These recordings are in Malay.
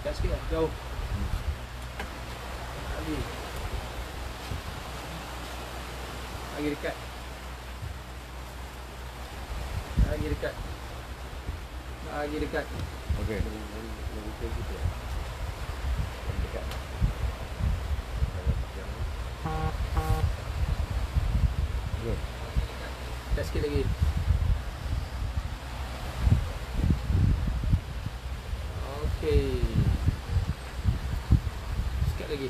Dekat sikit lah, jauh. Lagi. Lagi dekat. Lagi dekat. Lagi dekat. Okey. Dekat sikit lagi. Okey. Sikit lagi.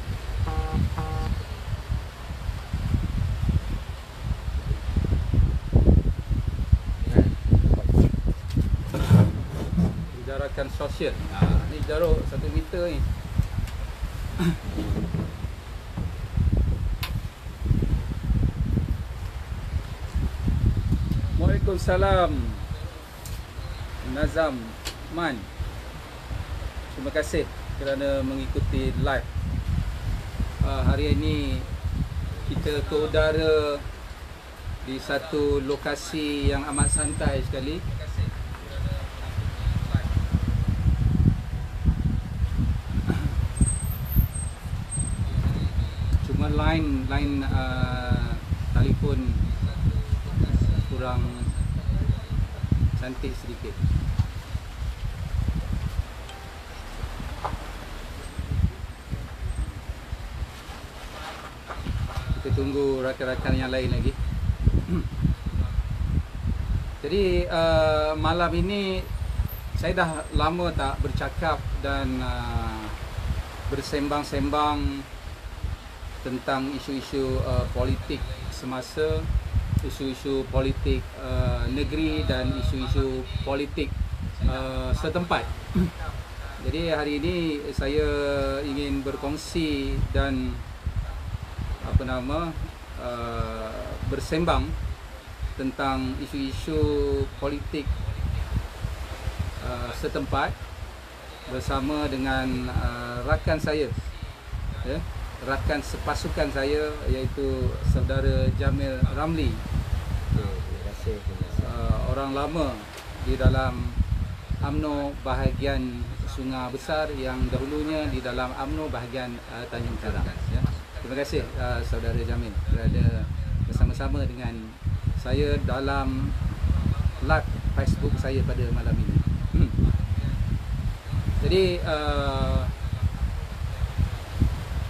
Jarakan sosial. Ni jarak 1 meter ni. Waalaikumsalam. Nazam Man. Terima kasih kerana mengikuti live. Hari ini kita ke udara di satu lokasi yang amat santai sekali. Cuma line telefon kurang cantik sedikit. Kita tunggu rakan-rakan yang lain lagi. Jadi malam ini saya dah lama tak bercakap dan bersembang-sembang tentang isu-isu politik semasa, isu-isu politik negeri dan isu-isu politik setempat. Jadi hari ini saya ingin berkongsi dan bersembang tentang isu-isu politik setempat bersama dengan rakan saya, ya, rakan sepasukan saya, iaitu saudara Jamil Ramli. Terima kasih. Orang lama di dalam UMNO bahagian Sungai Besar yang dahulunya di dalam UMNO bahagian Tanjung Karang. Ya. Terima kasih saudara Jamil berada bersama-sama dengan saya dalam live Facebook saya pada malam ini. Jadi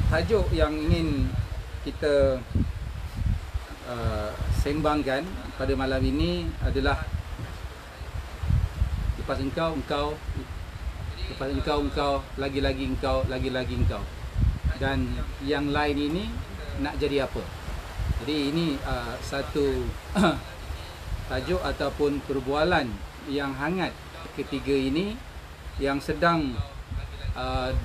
tajuk yang ingin kita sembangkan pada malam ini adalah lepas engkau, lepas engkau, lagi-lagi engkau, dan yang lain ini nak jadi apa. Jadi ini satu tajuk ataupun perbualan yang hangat ketiga ini yang sedang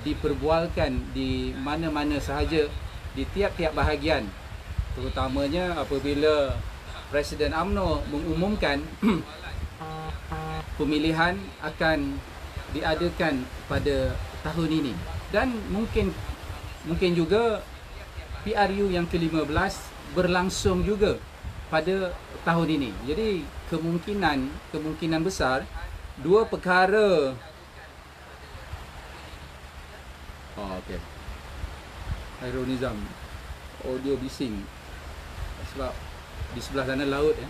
diperbualkan di mana-mana sahaja di tiap-tiap bahagian, terutamanya apabila Presiden UMNO mengumumkan pemilihan akan diadakan pada tahun ini, dan mungkin juga PRU yang ke-15 berlangsung juga pada tahun ini. Jadi kemungkinan besar dua perkara. Okey. Hairul Nizam, audio bising sebab di sebelah sana laut, ya.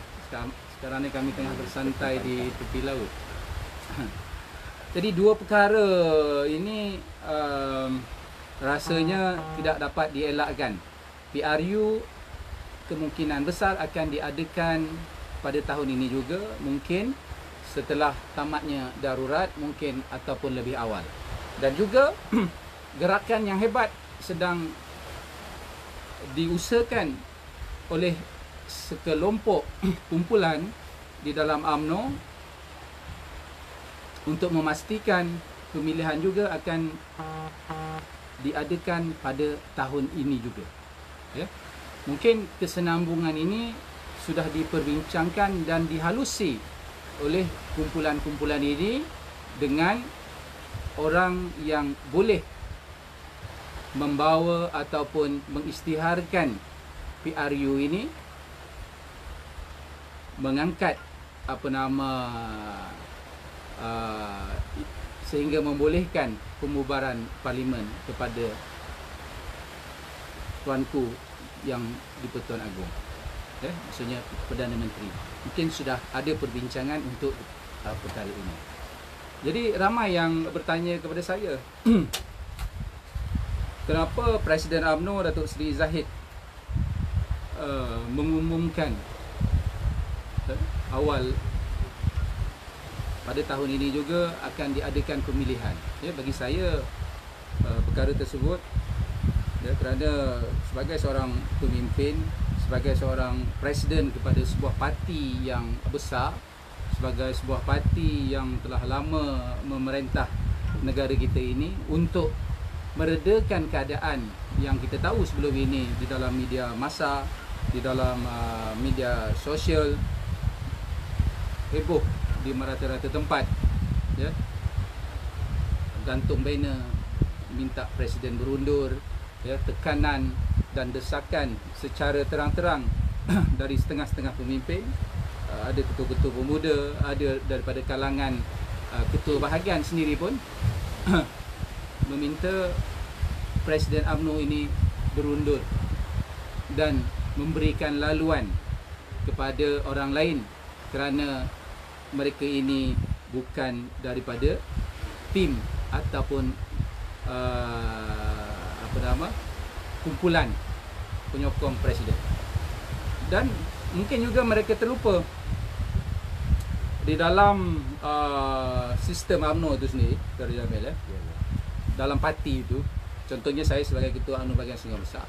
Sekarang ni kami tengah bersantai di tepi laut. Jadi dua perkara ini rasanya tidak dapat dielakkan. PRU kemungkinan besar akan diadakan pada tahun ini juga, mungkin setelah tamatnya darurat, mungkin ataupun lebih awal. Dan juga gerakan yang hebat sedang diusahakan oleh sekelompok kumpulan di dalam UMNO untuk memastikan pemilihan juga akan diadakan pada tahun ini juga. Ya. Mungkin kesenambungan ini sudah diperbincangkan dan dihalusi oleh kumpulan-kumpulan ini dengan orang yang boleh membawa ataupun mengisytiharkan PRU ini, mengangkat sehingga membolehkan pembubaran parlimen kepada Tuanku yang di-Pertuan Agong. Maksudnya Perdana Menteri. Mungkin sudah ada perbincangan untuk perkara ini. Jadi ramai yang bertanya kepada saya, kenapa Presiden UMNO Datuk Seri Zahid mengumumkan awal pada tahun ini juga akan diadakan pemilihan. Bagi saya perkara tersebut kerana sebagai seorang pemimpin, sebagai seorang presiden kepada sebuah parti yang besar, sebagai sebuah parti yang telah lama memerintah negara kita ini, untuk meredakan keadaan yang kita tahu sebelum ini di dalam media massa, di dalam media sosial, heboh di merata-rata tempat, gantung banner minta presiden berundur, tekanan dan desakan secara terang-terang dari setengah-setengah pemimpin. Ada ketua-ketua pemuda, ada daripada kalangan ketua bahagian sendiri pun meminta Presiden UMNO ini berundur dan memberikan laluan kepada orang lain kerana mereka ini bukan daripada tim ataupun kumpulan penyokong presiden. Dan mungkin juga mereka terlupa di dalam sistem UMNO itu sendiri, Dr. Jamil, dalam parti itu, contohnya saya sebagai ketua UMNO bahagian Sungai Besar,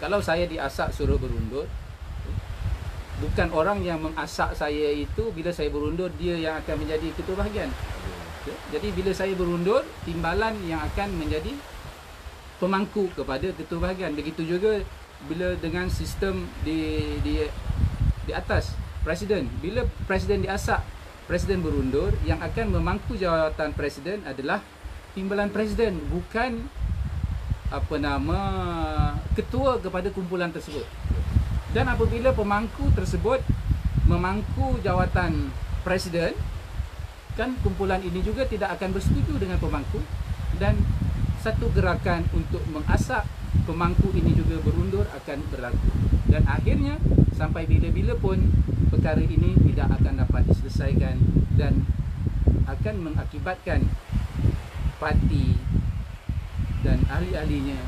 kalau saya diasak suruh berundur, bukan orang yang mengasak saya itu bila saya berundur dia yang akan menjadi ketua bahagian. Jadi bila saya berundur, timbalan yang akan menjadi pemangku kepada ketua bahagian. Begitu juga bila dengan sistem di atas presiden, bila presiden diasak, presiden berundur, yang akan memangku jawatan presiden adalah timbalan presiden, bukan ketua kepada kumpulan tersebut. Dan apabila pemangku tersebut memangku jawatan presiden, kan kumpulan ini juga tidak akan bersetuju dengan pemangku, dan satu gerakan untuk mengasak pemangku ini juga berundur akan berlaku. Dan akhirnya sampai bila-bila pun perkara ini tidak akan dapat diselesaikan dan akan mengakibatkan parti dan ahli-ahlinya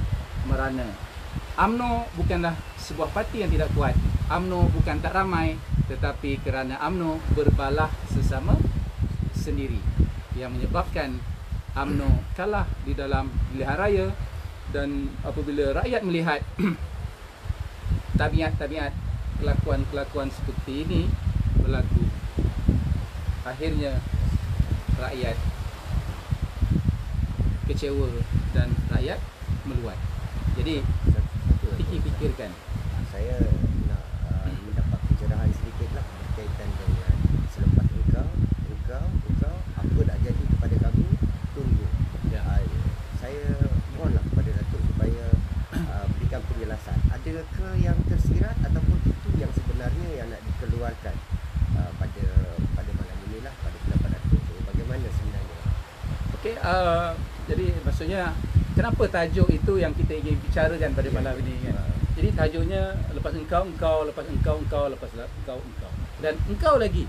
merana. UMNO bukanlah sebuah parti yang tidak kuat. UMNO bukan tak ramai, tetapi kerana UMNO berbalah sesama sendiri yang menyebabkan UMNO kalah di dalam pilihan raya. Dan apabila rakyat melihat tabiat-tabiat kelakuan-kelakuan seperti ini berlaku, akhirnya rakyat kecewa dan rakyat meluat. Jadi fikir-fikirkan. Saya nak mendapat pencerahan sedikit lah berkaitan dengan selepas engkau apa nak jadi kepada kami, tunggu. Saya mohonlah kepada Datuk supaya berikan penjelasan. Adakah yang tersirat ataupun itu yang sebenarnya yang nak dikeluarkan pada malam inilah, pada pendapat Datuk. Bagaimana sebenarnya? Okey, jadi maksudnya kenapa tajuk itu yang kita ingin bicarakan pada malam ini kan? Jadi tajuknya lepas engkau, lepas engkau, lepas engkau. Dan engkau lagi.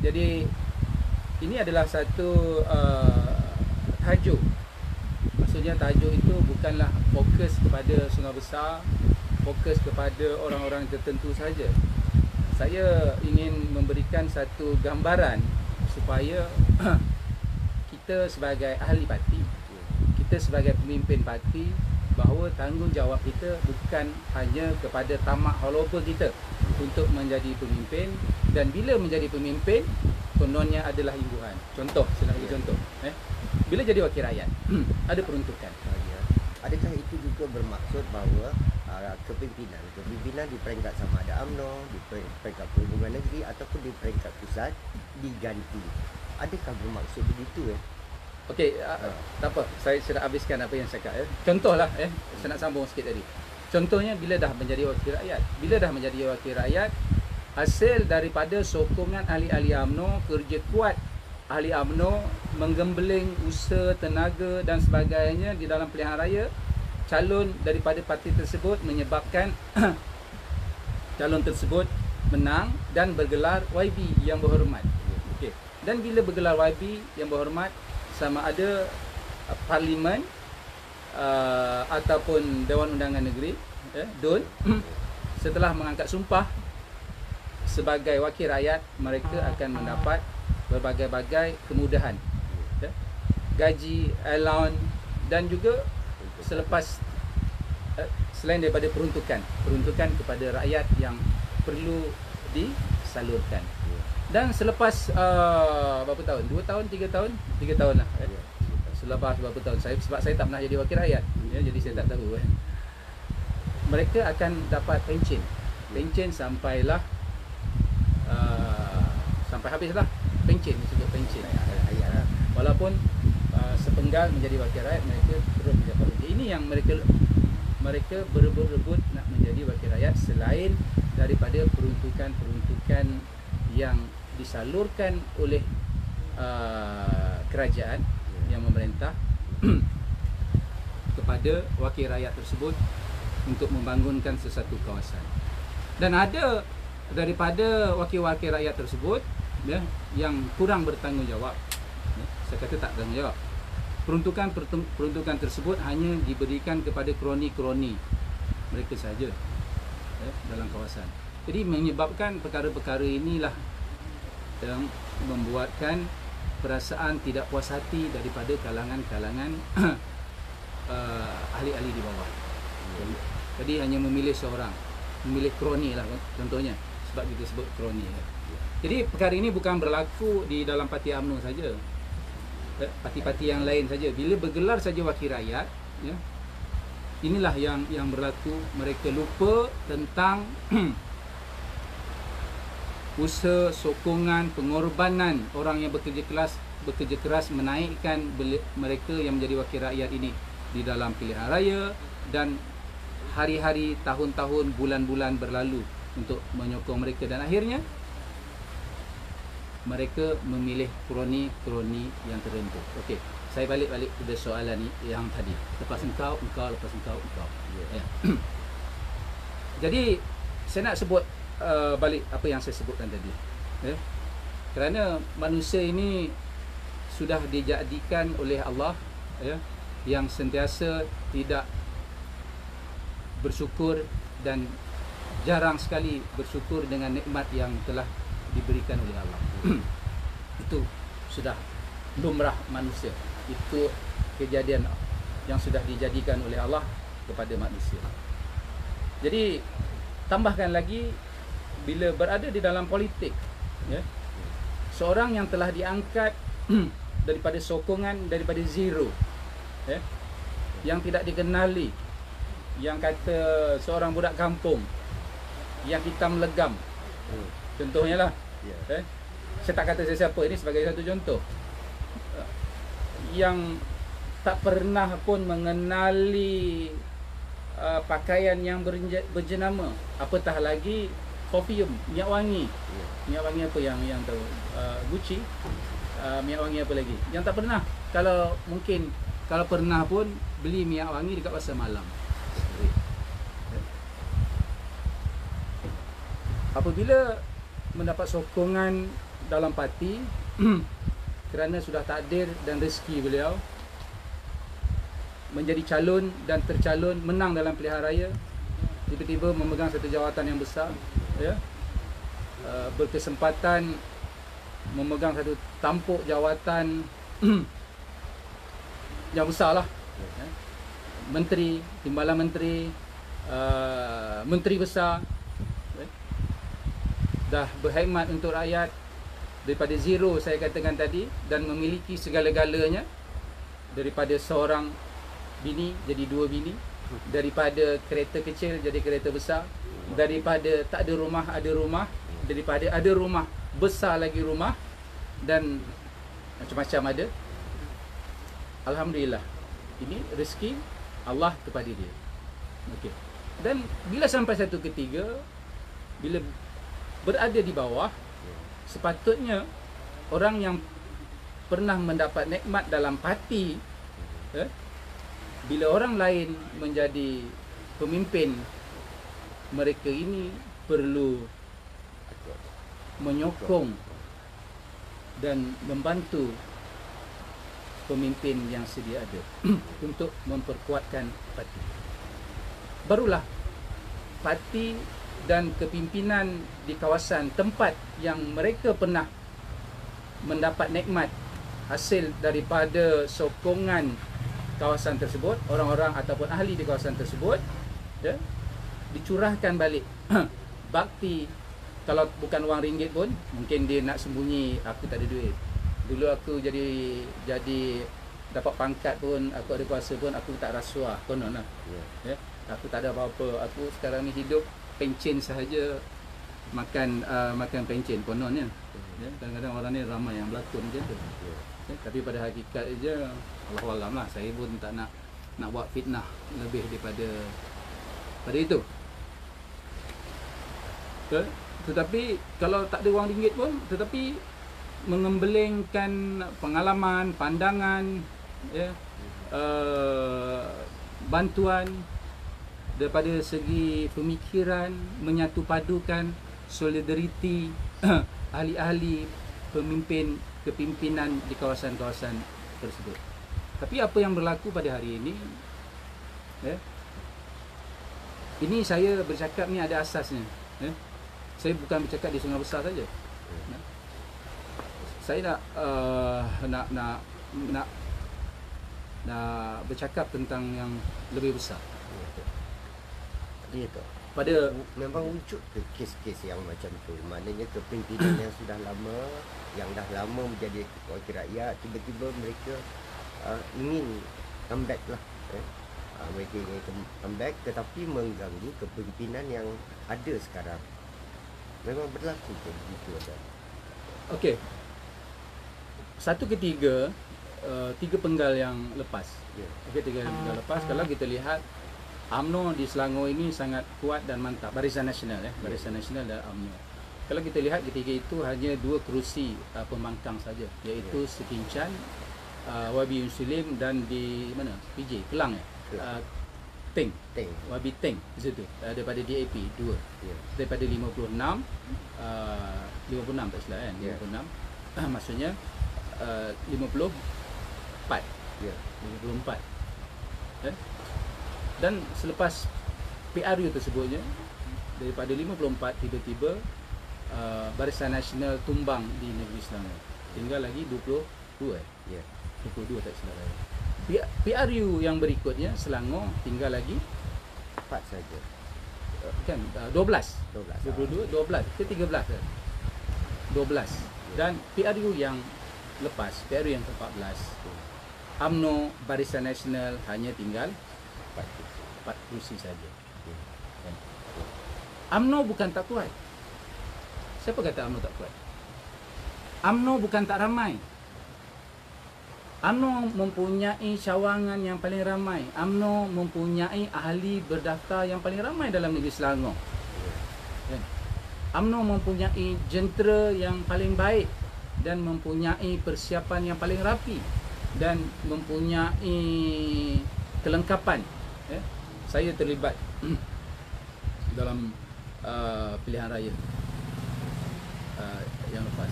Jadi ini adalah satu tajuk. Maksudnya tajuk itu bukanlah fokus kepada Sungai Besar, fokus kepada orang-orang tertentu saja. Saya ingin memberikan satu gambaran supaya kita sebagai ahli parti, kita sebagai pemimpin parti, bahawa tanggungjawab kita bukan hanya kepada tamak haloba kita untuk menjadi pemimpin, dan bila menjadi pemimpin kononnya adalah imbuhan. Contoh, saya nak bagi contoh. Bila jadi wakil rakyat, ada peruntukan. Adakah itu juga bermaksud bahawa kepimpinan di peringkat sama ada UMNO, di peringkat perhubungan negeri ataupun di peringkat pusat diganti? Adakah bermaksud begitu? Okey, tak apa. Saya sudah habiskan apa yang saya cakap. Contohlah, saya nak sambung sikit tadi. Contohnya bila dah menjadi wakil rakyat. Bila dah menjadi wakil rakyat, hasil daripada sokongan ahli-ahli UMNO, kerja kuat ahli UMNO menggembeling usaha, tenaga dan sebagainya di dalam pilihan raya calon daripada parti tersebut, menyebabkan calon tersebut menang dan bergelar YB yang berhormat. Okey. Dan bila bergelar YB yang berhormat, sama ada parlimen ataupun Dewan Undangan Negeri, DUN, setelah mengangkat sumpah sebagai wakil rakyat, mereka akan mendapat berbagai-bagai kemudahan, gaji, allowance, dan juga selepas selain daripada peruntukan kepada rakyat yang perlu disalurkan. Dan selepas berapa tahun? 2 tahun, 3 tahun? 3 tahun lah. Selepas berapa tahun? Sebab saya tak pernah jadi wakil rakyat, jadi saya tak tahu. Mereka akan dapat pencen sampailah sampai habislah pencen, disebut pencen. Walaupun sepenggal menjadi wakil rakyat, mereka terus mendapat pencen. Ini yang mereka berebut-rebut nak menjadi wakil rakyat, selain daripada peruntukan yang disalurkan oleh kerajaan yang memerintah kepada wakil rakyat tersebut untuk membangunkan sesuatu kawasan. Dan ada daripada wakil-wakil rakyat tersebut yang kurang bertanggungjawab. Saya kata tak bertanggungjawab. Peruntukan tersebut hanya diberikan kepada kroni-kroni mereka saja dalam kawasan. Jadi menyebabkan perkara-perkara inilah yang membuatkan perasaan tidak puas hati daripada kalangan-kalangan ahli-ahli di bawah. Jadi hanya memilih seorang, memilih kroni lah contohnya, sebab kita sebut kroni. Jadi perkara ini bukan berlaku di dalam parti UMNO saja, parti-parti yang lain saja. Bila bergelar saja wakil rakyat, inilah yang berlaku. Mereka lupa tentang usaha, sokongan, pengorbanan orang yang bekerja keras menaikkan mereka yang menjadi wakil rakyat ini di dalam pilihan raya, dan hari-hari, tahun-tahun, bulan-bulan berlalu untuk menyokong mereka, dan akhirnya mereka memilih kroni-kroni yang tertentu. Okey, saya balik kepada soalan ni yang tadi. Lepas engkau, lepas engkau. Ya. Jadi saya nak sebut balik apa yang saya sebutkan tadi. Kerana manusia ini sudah dijadikan oleh Allah yang sentiasa tidak bersyukur dan jarang sekali bersyukur dengan nikmat yang telah diberikan oleh Allah. Itu sudah lumrah manusia. Itu kejadian yang sudah dijadikan oleh Allah kepada manusia. Jadi tambahkan lagi, bila berada di dalam politik, seorang yang telah diangkat daripada sokongan, daripada zero, yang tidak dikenali, yang kata seorang budak kampung, yang hitam legam, contohnya lah. Saya tak kata siapa, ini sebagai satu contoh, yang tak pernah pun mengenali pakaian yang berjenama, apatah lagi perfume, minyak wangi. Minyak wangi apa yang tahu? Gucci. Minyak wangi apa lagi? Yang tak pernah. Kalau mungkin, kalau pernah pun beli minyak wangi dekat pasar malam. Apabila mendapat sokongan dalam parti kerana sudah takdir dan rezeki beliau menjadi calon dan tercalon, menang dalam pilihan raya, tiba-tiba memegang satu jawatan yang besar, berkesempatan memegang satu tampuk jawatan yang besar lah, menteri, timbalan menteri, menteri besar, dah berkhidmat untuk rakyat daripada zero saya katakan tadi, dan memiliki segala-galanya, daripada seorang bini jadi 2 bini, daripada kereta kecil jadi kereta besar, daripada tak ada rumah ada rumah, daripada ada rumah besar lagi rumah, dan macam-macam ada. Alhamdulillah, ini rezeki Allah kepada dia. Okey. Dan bila sampai satu ketiga, bila berada di bawah, sepatutnya orang yang pernah mendapat nikmat dalam parti, bila orang lain menjadi pemimpin, mereka ini perlu menyokong dan membantu pemimpin yang sedia ada untuk memperkuatkan parti. Barulah parti dan kepimpinan di kawasan tempat yang mereka pernah mendapat nikmat hasil daripada sokongan kawasan tersebut, orang-orang ataupun ahli di kawasan tersebut, dicurahkan balik bakti. Kalau bukan wang ringgit pun, mungkin dia nak sembunyi, aku tak ada duit. Dulu aku jadi dapat pangkat pun, aku ada kuasa pun, aku tak rasuah, konon lah. Aku tak ada apa-apa. Aku sekarang ni hidup pencen sahaja, makan pencen, kononnya. Kadang-kadang orang ni ramai yang berlakon macam tu. Tapi pada hakikat je, Allahualam lah, saya pun tak nak buat fitnah lebih daripada itu. Tetapi kalau tak ada wang ringgit pun, tetapi mengembelengkan pengalaman, pandangan, bantuan daripada segi pemikiran, menyatu padukan solidariti ahli-ahli pemimpin kepimpinan di kawasan-kawasan tersebut. Tapi apa yang berlaku pada hari ini, ini saya bercakap ni ada asasnya. Saya bukan bercakap di Sungai Besar saja. Saya nak bercakap tentang yang lebih besar. Ya tak? Pada memang wujud ke kes-kes yang macam tu, maknanya kepimpinan yang sudah lama, yang dah lama menjadi wakil rakyat, tiba-tiba mereka ingin comeback lah, mereka ingin comeback tetapi mengganggu kepimpinan yang ada sekarang. Memang berlaku ke begitu ada? Okey. Satu ketiga, tiga penggal yang lepas. Okey, tiga penggal lepas. Kalau kita lihat UMNO di Selangor ini sangat kuat dan mantap. Barisan Nasional, Barisan Nasional dan UMNO. Kalau kita lihat ketiga itu hanya 2 kerusi pembangkang saja, iaitu Sekincan, Wabi Muslim dan di mana? PJ, Kelang Teng. Wabi Teng di situ. Daripada DAP 2. Daripada 56 tak salah kan? 56. Maksudnya 54. 54. Dan selepas PRU tersebutnya, daripada 54 tiba-tiba Barisan Nasional tumbang di negeri Selangor. Tinggal lagi 22 22 tak salah. PRU yang berikutnya Selangor tinggal lagi 4 saja. Kan 12. 22 12 ke 13 kan? 12. Dan PRU yang lepas, PRU yang ke-14, UMNO Barisan Nasional hanya tinggal 4 kursi saja. UMNO bukan tak kuat. Siapa kata UMNO tak kuat? UMNO bukan tak ramai. UMNO mempunyai cawangan yang paling ramai. UMNO mempunyai ahli berdaftar yang paling ramai dalam negeri Selangor. UMNO mempunyai jentera yang paling baik dan mempunyai persiapan yang paling rapi dan mempunyai kelengkapan. Saya terlibat dalam pilihan raya yang lepas.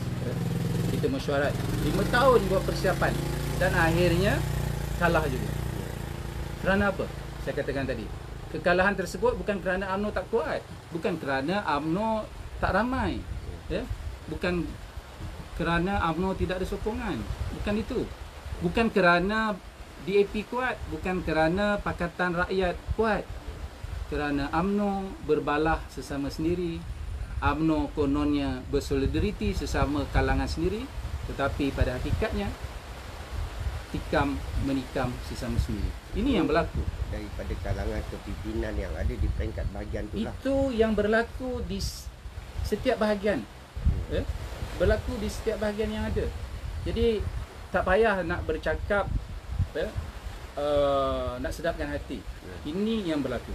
Kita mesyuarat 5 tahun buat persiapan dan akhirnya kalah juga. Kerana apa? Saya katakan tadi, kekalahan tersebut bukan kerana UMNO tak kuat, bukan kerana UMNO tak ramai, bukan kerana UMNO tidak ada sokongan, bukan itu. Bukan kerana DAP kuat, bukan kerana Pakatan Rakyat kuat, kerana UMNO berbalah sesama sendiri. UMNO kononnya bersolidariti sesama kalangan sendiri, tetapi pada hakikatnya tikam menikam sesama sendiri. Ini yang berlaku Daripada kalangan kepimpinan yang ada di peringkat bahagian itulah. Itu yang berlaku di setiap bahagian. Berlaku di setiap bahagian yang ada. Jadi tak payah nak bercakap, nak sedapkan hati. Ini yang berlaku.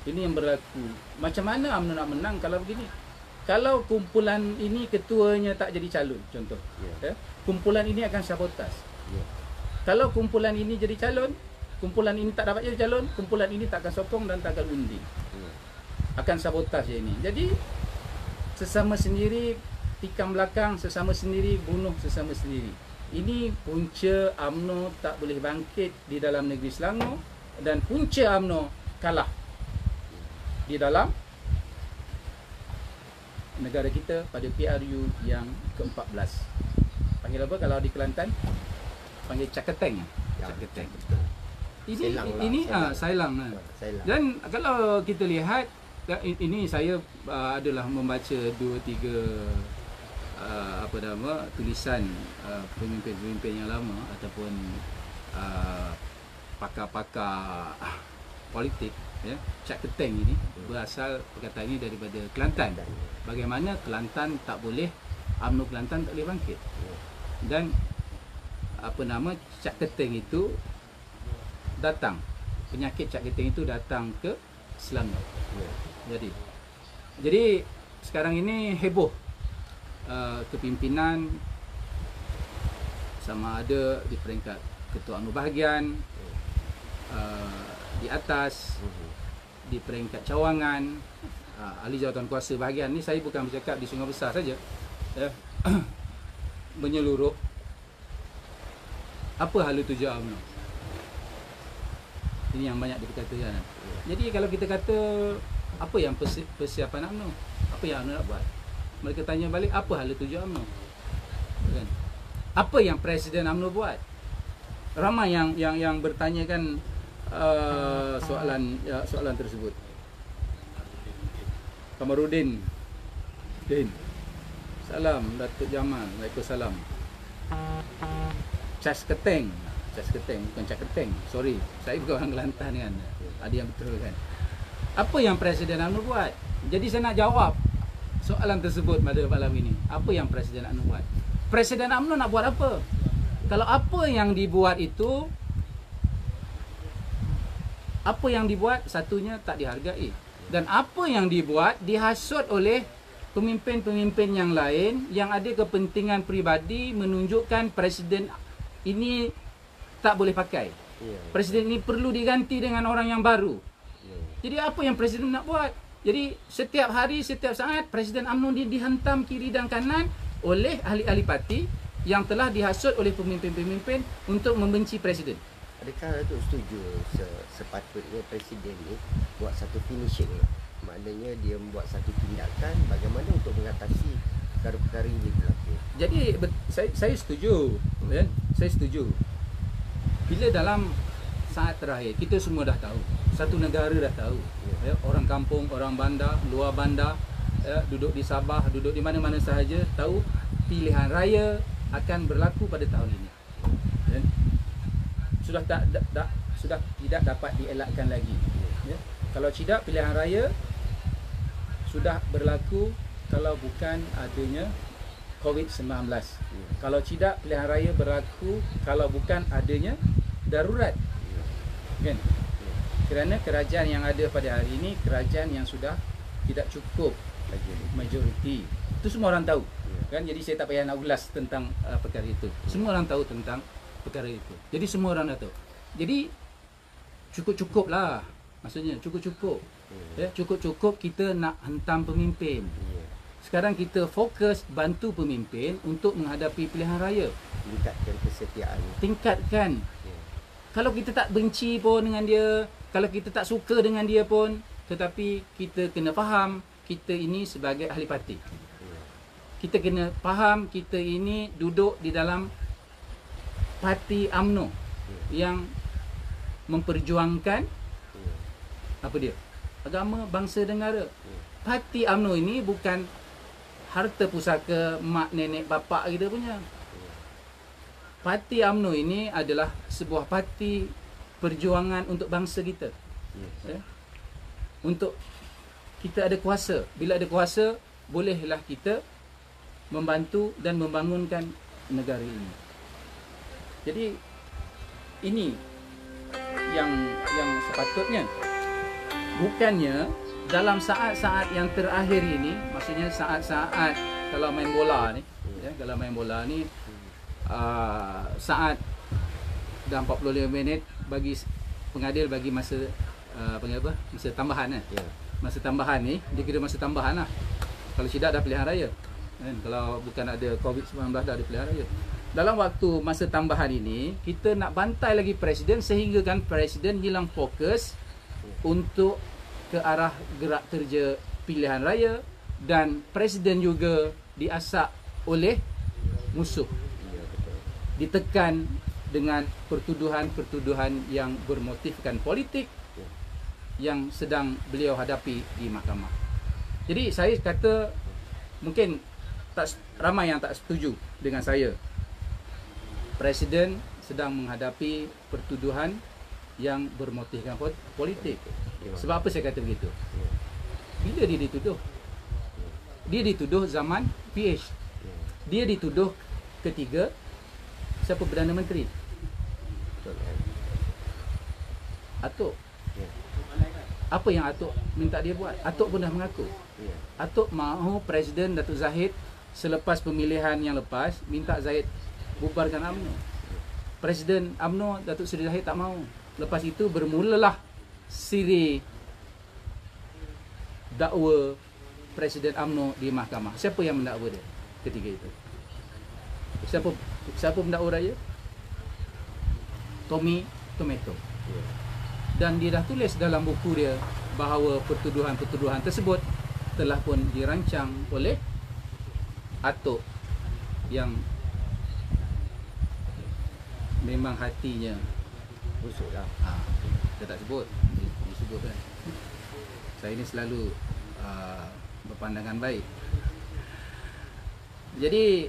Ini yang berlaku. Macam mana UMNO nak menang kalau begini? Kalau kumpulan ini ketuanya tak jadi calon, contoh, kumpulan ini akan sabotas. Kalau kumpulan ini jadi calon, kumpulan ini tak dapat jadi calon, kumpulan ini tak akan sokong dan tak akan undi. Akan sabotas je ini. Jadi sesama sendiri, tikam belakang, sesama sendiri, bunuh sesama sendiri. Ini punca UMNO tak boleh bangkit di dalam negeri Selangor, dan punca UMNO kalah di dalam negara kita pada PRU yang ke-14. Panggil apa kalau di Kelantan? Panggil caketeng. Caketeng. Ini sailang. Dan kalau kita lihat, ini saya adalah membaca 2-3 tulisan pemimpin-pemimpin yang lama ataupun pakar-pakar politik, ya. Caketeng ini berasal perkataan ini daripada Kelantan. Bagaimana Kelantan tak boleh, UMNO Kelantan tak boleh bangkit. Dan caketeng itu datang, penyakit caketeng itu datang ke Selangor. Jadi sekarang ini heboh kepimpinan, sama ada di peringkat ketua UMNO bahagian, di atas, di peringkat cawangan, ahli jawatan kuasa bahagian. Ni saya bukan bercakap di Sungai Besar saja, ya. Menyeluruh. Apa hala tuju UMNO? Ini yang banyak diperkatakan. Jadi kalau kita kata apa yang persiapan UMNO, apa yang UMNO nak buat, mereka tanya balik, apa hala tuju UMNO, kan? Apa yang Presiden UMNO buat? Ramai yang bertanyakan soalan tersebut. Kamarudin, salam Datuk Jamal, waalaikumsalam. Caketeng, bukan caketeng. Sorry, saya bukan orang Kelantan kan. Ada yang betul kan. Apa yang Presiden UMNO buat? Jadi saya nak jawab soalan tersebut pada malam ini. Apa yang Presiden UMNO buat? Presiden UMNO nak buat apa? Kalau apa yang dibuat itu, apa yang dibuat, satunya tak dihargai. Dan apa yang dibuat dihasut oleh pemimpin-pemimpin yang lain yang ada kepentingan peribadi menunjukkan presiden ini tak boleh pakai. Presiden ini perlu diganti dengan orang yang baru. Jadi apa yang presiden nak buat? Jadi setiap hari, setiap saat Presiden UMNO dihantam kiri dan kanan oleh ahli-ahli parti yang telah dihasut oleh pemimpin-pemimpin untuk membenci presiden. Adakah Datuk setuju sepatutnya presiden ni buat satu finishing, maknanya dia membuat satu tindakan bagaimana untuk mengatasi perkara-perkara ini berlaku? Jadi saya setuju, ya? Saya setuju. Bila dalam saat terakhir kita semua dah tahu, satu negara dah tahu, ya, orang kampung, orang bandar, luar bandar, ya, duduk di Sabah, duduk di mana-mana sahaja tahu pilihan raya akan berlaku pada tahun ini. Ya? Sudah tidak dapat dielakkan lagi. Ya? Kalau tidak, pilihan raya sudah berlaku kalau bukan adanya COVID-19. Kalau tidak, pilihan raya berlaku kalau bukan adanya darurat. Kan? Kerana kerajaan yang ada pada hari ini, kerajaan yang sudah tidak cukup majoriti. Itu semua orang tahu. Kan? Jadi saya tak payah nak ulas tentang perkara itu. Semua orang tahu tentang perkara itu. Jadi semua orang dah tahu. Jadi cukup-cukup lah. Maksudnya cukup-cukup. Ya, cukup-cukup kita nak hentam pemimpin. Sekarang kita fokus bantu pemimpin untuk menghadapi pilihan raya. Tingkatkan kesetiaan. Tingkatkan. Kalau kita tak benci pun dengan dia, kalau kita tak suka dengan dia pun, tetapi kita kena faham kita ini sebagai ahli parti. Kita kena faham kita ini duduk di dalam parti UMNO yang memperjuangkan apa dia? Agama, bangsa dan negara. Parti UMNO ini bukan harta pusaka mak, nenek, bapa kita punya. Parti UMNO ini adalah sebuah parti perjuangan untuk bangsa kita. Ya? Untuk kita ada kuasa. Bila ada kuasa, bolehlah kita membantu dan membangunkan negara ini. Jadi ini yang sepatutnya. Bukannya dalam saat-saat yang terakhir ini, maksudnya saat-saat kalau main bola ni, ya, kalau main bola ni saat dah 45 minit bagi pengadil bagi masa panggil apa? Masa tambahan kan. Ya. Masa tambahan ni dia kira masa tambahan lah. Kalau tidak dah pilihan raya. Kan? Kalau bukan ada COVID-19 dah ada pilihan raya. Dalam waktu masa tambahan ini, kita nak bantai lagi presiden sehingga kan presiden hilang fokus untuk ke arah gerak kerja pilihan raya dan presiden juga diasak oleh musuh. Ya, betul. Ditekan dengan pertuduhan-pertuduhan yang bermotifkan politik yang sedang beliau hadapi di mahkamah. Jadi saya kata mungkin ramai yang tak setuju dengan saya. Presiden sedang menghadapi pertuduhan yang bermotifkan politik. Sebab apa saya kata begitu? Bila dia dituduh? Dia dituduh zaman PH. Dia dituduh ketiga siapa Perdana Menteri? Atuk. Apa yang Atuk minta dia buat? Atuk pun dah mengaku. Atuk mahu Presiden Datuk Zahid selepas pemilihan yang lepas minta Zahid bubarkan UMNO. Presiden UMNO Datuk Seri Zahid tak mahu. Lepas itu bermulalah siri dakwa Presiden UMNO di mahkamah. Siapa yang mendakwa dia ketika itu? Siapa mendakwa raya? Tommy Tomato. Dan dia dah tulis dalam buku dia bahawa pertuduhan-pertuduhan tersebut telah pun dirancang oleh Atuk yang memang hatinya busuk lah. Dia tak sebut. Dia sebut kan. Saya ni selalu berpandangan baik. Jadi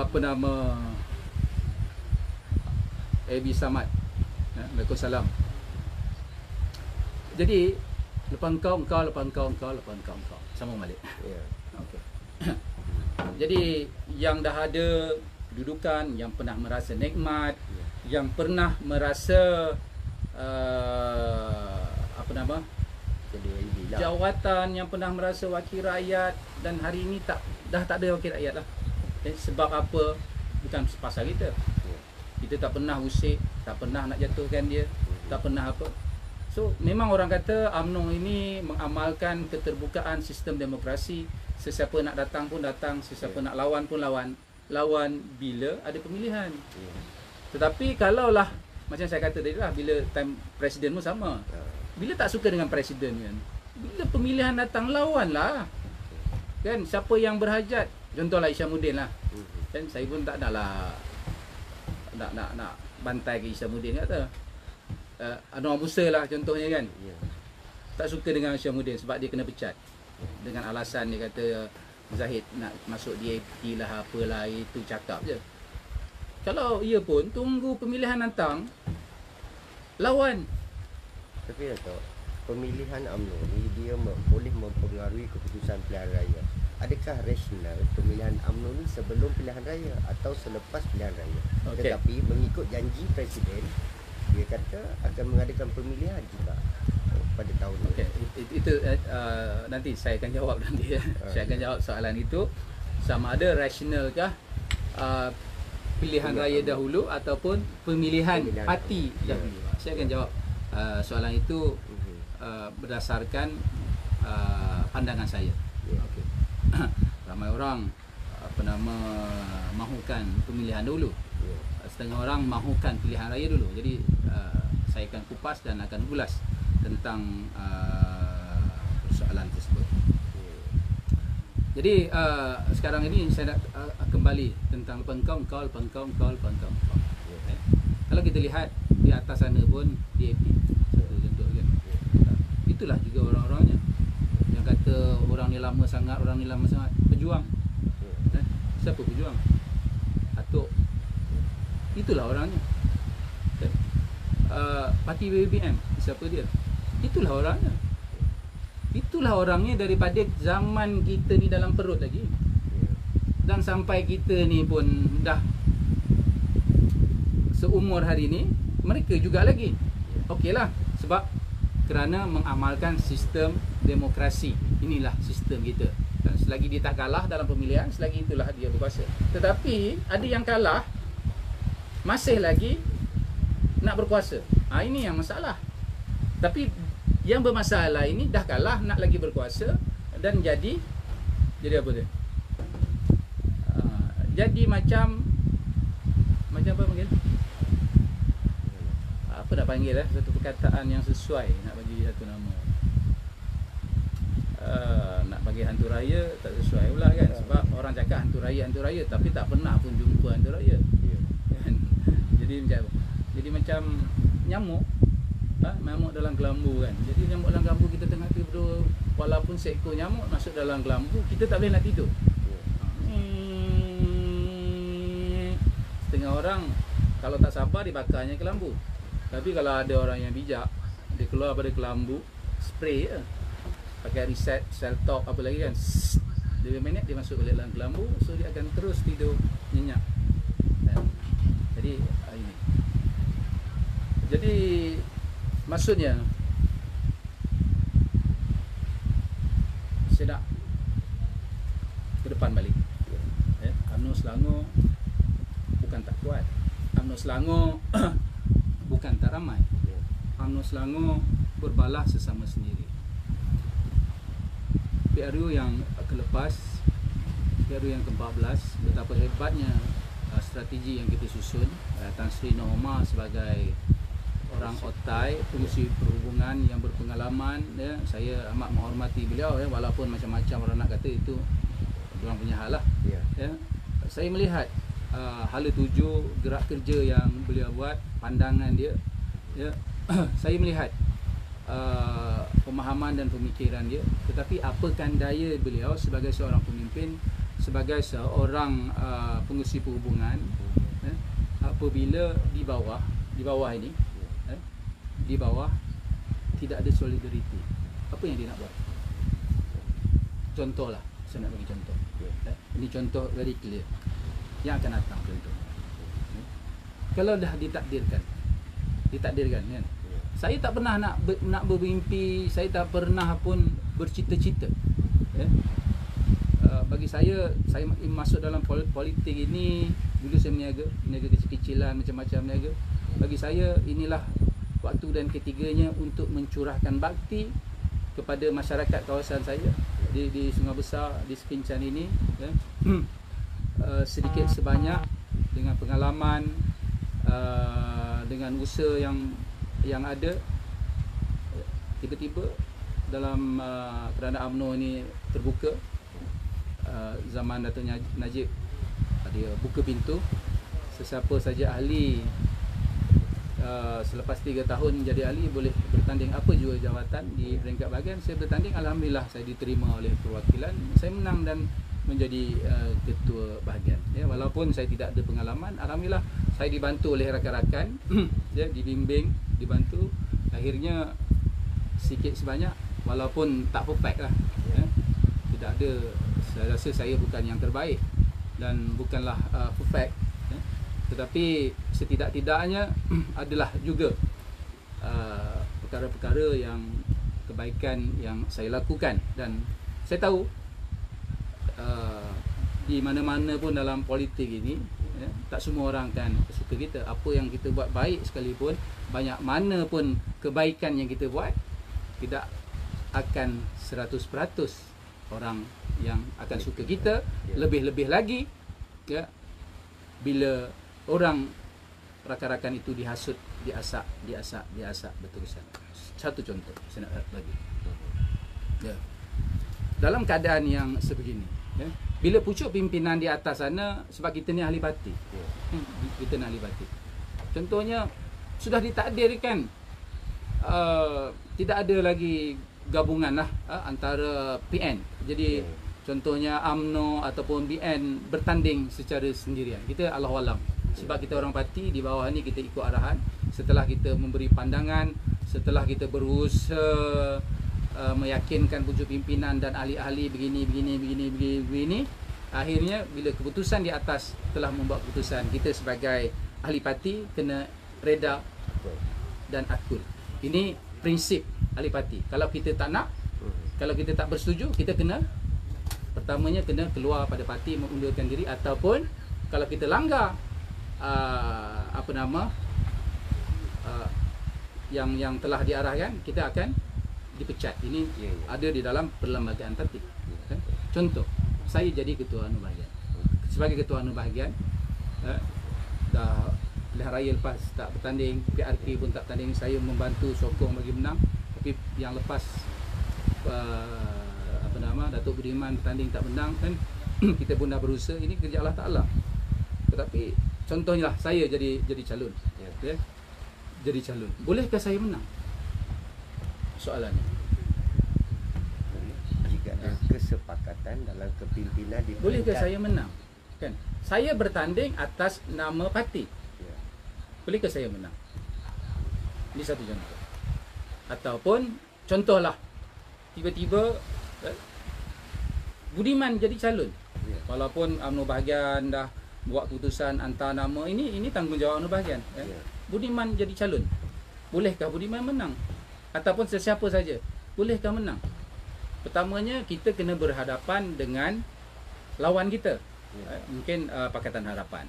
penama Abi Samad, Waalaikumsalam. Jadi lepas engkau sambung balik. Ya. Okey. Jadi yang dah ada kedudukan, yang pernah merasa nikmat, yang pernah merasa Jadi inilah. jawatan, yang pernah merasa wakil rakyat dan hari ini dah tak ada wakil rakyat lah. Sebab apa? Bukan pasal kita. Kita tak pernah usik, tak pernah nak jatuhkan dia, tak pernah apa. So memang orang kata UMNO ini mengamalkan keterbukaan sistem demokrasi. Sesiapa nak datang pun datang, sesiapa nak lawan pun lawan bila ada pemilihan. Tetapi kalaulah macam saya kata tadi lah, bila time presiden pun sama. Bila tak suka dengan presiden kan, bila pemilihan datang lawanlah. Kan siapa yang berhajat, contohlah Isyamuddin lah. Kan saya pun tak naklah nak bantai ke Isyamuddin kata. Anwar Musa lah contohnya kan. Tak suka dengan Isyamuddin sebab dia kena pecat. Dengan alasan dia kata Zahid nak masuk DAP lah apalah, itu cakap je. Kalau ia pun tunggu pemilihan datang lawan. Tapi Dato', pemilihan UMNO ni dia boleh mempengaruhi keputusan pilihan raya. Adakah rasional pemilihan UMNO ni sebelum pilihan raya atau selepas pilihan raya? Okey. Tetapi mengikut janji presiden, dia kata akan mengadakan pemilihan juga pada tahun ini. Okey, itu nanti saya akan jawab nanti. Saya akan jawab soalan itu, sama ada rasionalkah pilihan raya dahulu ataupun pemilihan parti dahulu. Saya akan jawab soalan itu berdasarkan pandangan saya. Okey. Ramai orang mahukan pemilihan dulu. Setengah orang mahukan pilihan raya dulu. Jadi saya akan kupas dan akan ulas tentang persoalan tersebut. Jadi sekarang ini saya nak kembali tentang lepas engkau. Kalau kita lihat di atas sana pun DAP satu contoh kan. Itulah juga orang-orangnya yang kata orang ni lama sangat, pejuang. Siapa pejuang? Atuk. Itulah orangnya. Parti BBM, siapa dia? Itulah orangnya. Itulah orangnya daripada zaman kita ni dalam perut lagi. Dan sampai kita ni pun dah seumur hari ni, mereka juga lagi. Okeylah, sebab kerana mengamalkan sistem demokrasi. Inilah sistem kita. Dan selagi dia tak kalah dalam pemilihan, selagi itulah dia berkuasa. Tetapi ada yang kalah masih lagi nak berkuasa. Ini yang masalah. Tapi yang bermasalah ini dah kalah nak lagi berkuasa dan jadi apa dia? Jadi macam apa panggil? Apa nak panggil satu perkataan yang sesuai nak bagi satu nama. Nak bagi hantu raya tak sesuai pula kan, sebab orang cakap hantu raya tapi tak pernah pun jumpa hantu raya. Kan? Jadi macam nyamuk. Nyamuk dalam kelambu kan. Jadi nyamuk dalam kelambu kita tengah tidur, walaupun seekor nyamuk masuk dalam kelambu, kita tak boleh nak tidur. Setengah orang kalau tak sabar dibakarnya kelambu. Tapi kalau ada orang yang bijak, dia keluar pada kelambu, spray je. Pakai reset, cell top apa lagi kan. 2 minit dia masuk balik dalam kelambu, so dia akan terus tidur nyenyak. Jadi ini. Jadi maksudnya saya nak ke depan balik. UMNO Selangor bukan tak kuat. UMNO Selangor bukan tak ramai. UMNO Selangor berbalah sesama sendiri. PRU yang kelepas, PRU yang ke-14, betapa hebatnya strategi yang kita susun. Tan Sri Noh Omar sebagai orang otai, fungsi perhubungan yang berpengalaman, saya amat menghormati beliau, walaupun macam-macam orang nak kata itu orang punya hal lah. Saya melihat hala tuju, gerak kerja yang beliau buat, pandangan dia, saya melihat pemahaman dan pemikiran dia. Tetapi apakah daya beliau sebagai seorang pemimpin, sebagai seorang pengurusi perhubungan, apabila di bawah ini, di bawah tidak ada solidariti, apa yang dia nak buat? Contohlah, saya nak bagi contoh. Ini contoh very clear yang akan datang. Contoh, kalau dah ditakdirkan kan, saya tak pernah nak bermimpi, saya tak pernah pun bercita-cita. Bagi saya masuk dalam politik ini dulu saya meniaga kecil-kecilan, macam-macam meniaga. Bagi saya inilah waktu dan ketiganya untuk mencurahkan bakti kepada masyarakat kawasan saya di Sungai Besar, di Sepincan ini, sedikit sebanyak dengan pengalaman, dengan usaha yang ada. Tiba-tiba dalam kerana UMNO ini terbuka, zaman Dato' Najib dia buka pintu, sesiapa saja ahli selepas 3 tahun jadi ahli boleh bertanding apa jua jawatan di peringkat bahagian. Saya bertanding, alhamdulillah saya diterima oleh perwakilan, saya menang dan menjadi ketua bahagian. Walaupun saya tidak ada pengalaman, alhamdulillah saya dibantu oleh rakan-rakan, dibimbing, dibantu. Akhirnya sikit sebanyak, walaupun tak perfect lah, tidak ada, saya rasa saya bukan yang terbaik dan bukanlah perfect, tetapi setidak-tidaknya adalah juga perkara-perkara yang kebaikan yang saya lakukan. Dan saya tahu di mana-mana pun dalam politik ini, tak semua orang akan suka kita. Apa yang kita buat baik sekalipun, banyak mana pun kebaikan yang kita buat, tidak akan 100% orang yang akan suka kita. Lebih-lebih lagi bila orang rakan-rakan itu dihasut, diasak berterusan. Satu contoh saya nak bagi. Dalam keadaan yang sebegini, bila pucuk pimpinan di atas sana, sebab kita ni ahli parti, kita ni ahli parti, contohnya sudah ditakdirkan, tidak ada lagi gabungan lah antara PN. Jadi contohnya UMNO ataupun BN bertanding secara sendirian. Kita Allahualam, sebab kita orang parti, di bawah ni kita ikut arahan. Setelah kita memberi pandangan, setelah kita berusaha meyakinkan pucuk pimpinan dan ahli-ahli begini, akhirnya bila keputusan di atas telah membuat keputusan, kita sebagai ahli parti kena reda dan akur. Ini prinsip ahli parti. Kalau kita tak nak, kalau kita tak bersetuju, kita kena pertamanya kena keluar pada parti, mengundurkan diri, ataupun kalau kita langgar yang telah diarahkan, kita akan dipecat. Ini ada di dalam perlembagaan parti. Contoh, saya jadi ketua anu bahagian. Sebagai ketua anu bahagian, dah pilihan raya lepas tak bertanding, PRP pun tak bertanding, saya membantu sokong bagi menang. Tapi yang lepas Datuk Budiman bertanding tak menang kan, kita pun dah berusaha. Ini kerja Allah Ta'ala. Tetapi contohnya lah, saya jadi calon, ya. Jadi calon, bolehkah saya menang? Soalannya, jika ada kesepakatan dalam kepimpinan di bolehkah saya menang? Kan, saya bertanding atas nama parti, bolehkah saya menang? Ini satu contoh. Ataupun contohlah, tiba-tiba Budiman jadi calon, walaupun UMNO bahagian dah buat keputusan hantar nama, ini tanggungjawab UMNO bahagian, Budiman jadi calon, bolehkah Budiman menang? Ataupun sesiapa saja, bolehkah menang? Pertamanya kita kena berhadapan dengan lawan kita, mungkin Pakatan Harapan.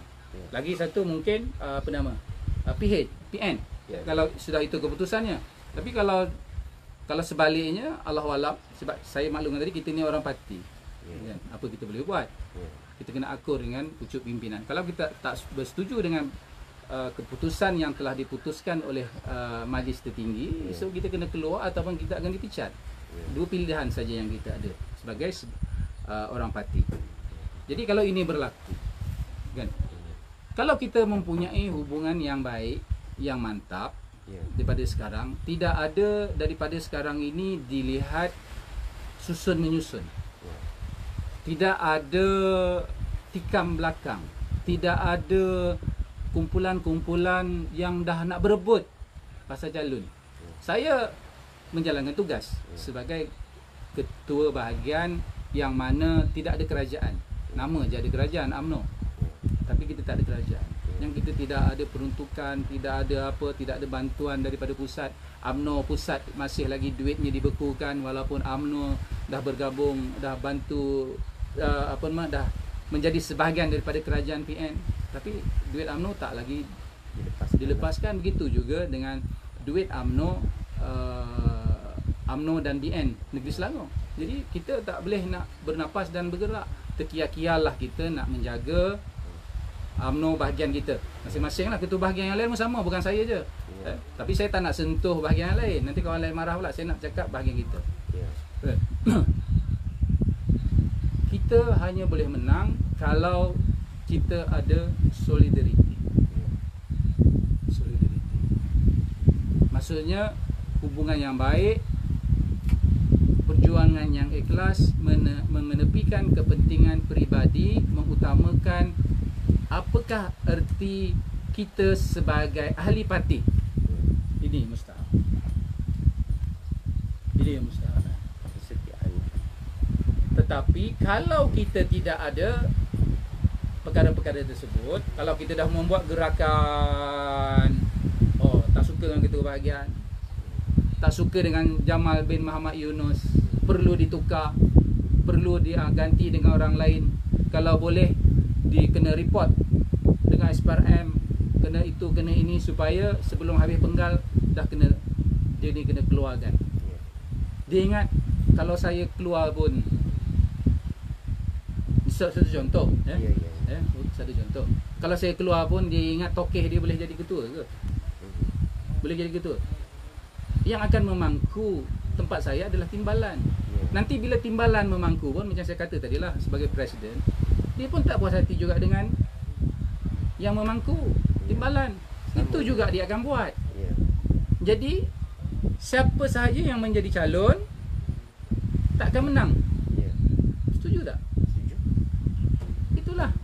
Lagi satu mungkin PH, PN, kalau sudah itu keputusannya. Tapi kalau sebaliknya, Allahualam, sebab saya maklumkan tadi, kita ni orang parti, kan? Apa kita boleh buat? Kita kena akur dengan pucuk pimpinan. Kalau kita tak bersetuju dengan keputusan yang telah diputuskan oleh majlis tertinggi, so kita kena keluar ataupun kita akan dipecat. Dua pilihan saja yang kita ada sebagai orang parti. Jadi kalau ini berlaku, kan, kalau kita mempunyai hubungan yang baik, yang mantap, daripada sekarang, tidak ada daripada sekarang ini dilihat susun menyusun, tidak ada tikam belakang, tidak ada kumpulan-kumpulan yang dah nak berebut pasal calon. Saya menjalankan tugas sebagai ketua bahagian yang mana tidak ada kerajaan. Nama je ada kerajaan UMNO, tapi kita tak ada kerajaan. Yang kita tidak ada peruntukan, tidak ada apa, tidak ada bantuan daripada pusat. UMNO pusat masih lagi duitnya dibekukan, walaupun UMNO dah bergabung, dah bantu dah menjadi sebahagian daripada kerajaan PN, tapi duit UMNO tak lagi dilepaskan. Begitu juga dengan duit UMNO dan BN Negeri Selangor. Jadi kita tak boleh nak bernapas dan bergerak. Terkial-kial lah kita nak menjaga UMNO bahagian kita masing-masing lah. Ketua bahagian yang lain pun sama, bukan saya je, tapi saya tak nak sentuh bahagian yang lain. Nanti kawan lain marah pula. Saya nak cakap bahagian kita. Kita hanya boleh menang kalau kita ada solidariti. Maksudnya hubungan yang baik, perjuangan yang ikhlas, mengenepikan kepentingan peribadi, mengutamakan apakah erti kita sebagai ahli parti. Ini mustahil. Ini yang mustahil. Tetapi kalau kita tidak ada perkara-perkara tersebut, kalau kita dah membuat gerakan, tak suka dengan ketua bahagian, tak suka dengan Jamal bin Muhammad Yunus, perlu ditukar, perlu diganti dengan orang lain, kalau boleh kena report dengan SPRM, kena itu, kena ini, supaya sebelum habis penggal dah kena, dia ni kena keluarkan. Dia ingat kalau saya keluar pun, satu contoh, satu contoh, kalau saya keluar pun dia ingat Tokeh dia boleh jadi ketua ke? Boleh jadi ketua. Yang akan memangku tempat saya adalah timbalan. Nanti bila timbalan memangku pun, macam saya kata tadilah, sebagai presiden, dia pun tak puas hati juga dengan yang memangku timbalan. Itu juga dia akan buat. Jadi siapa sahaja yang menjadi calon tak akan menang. Setuju tak? Setuju. Itulah.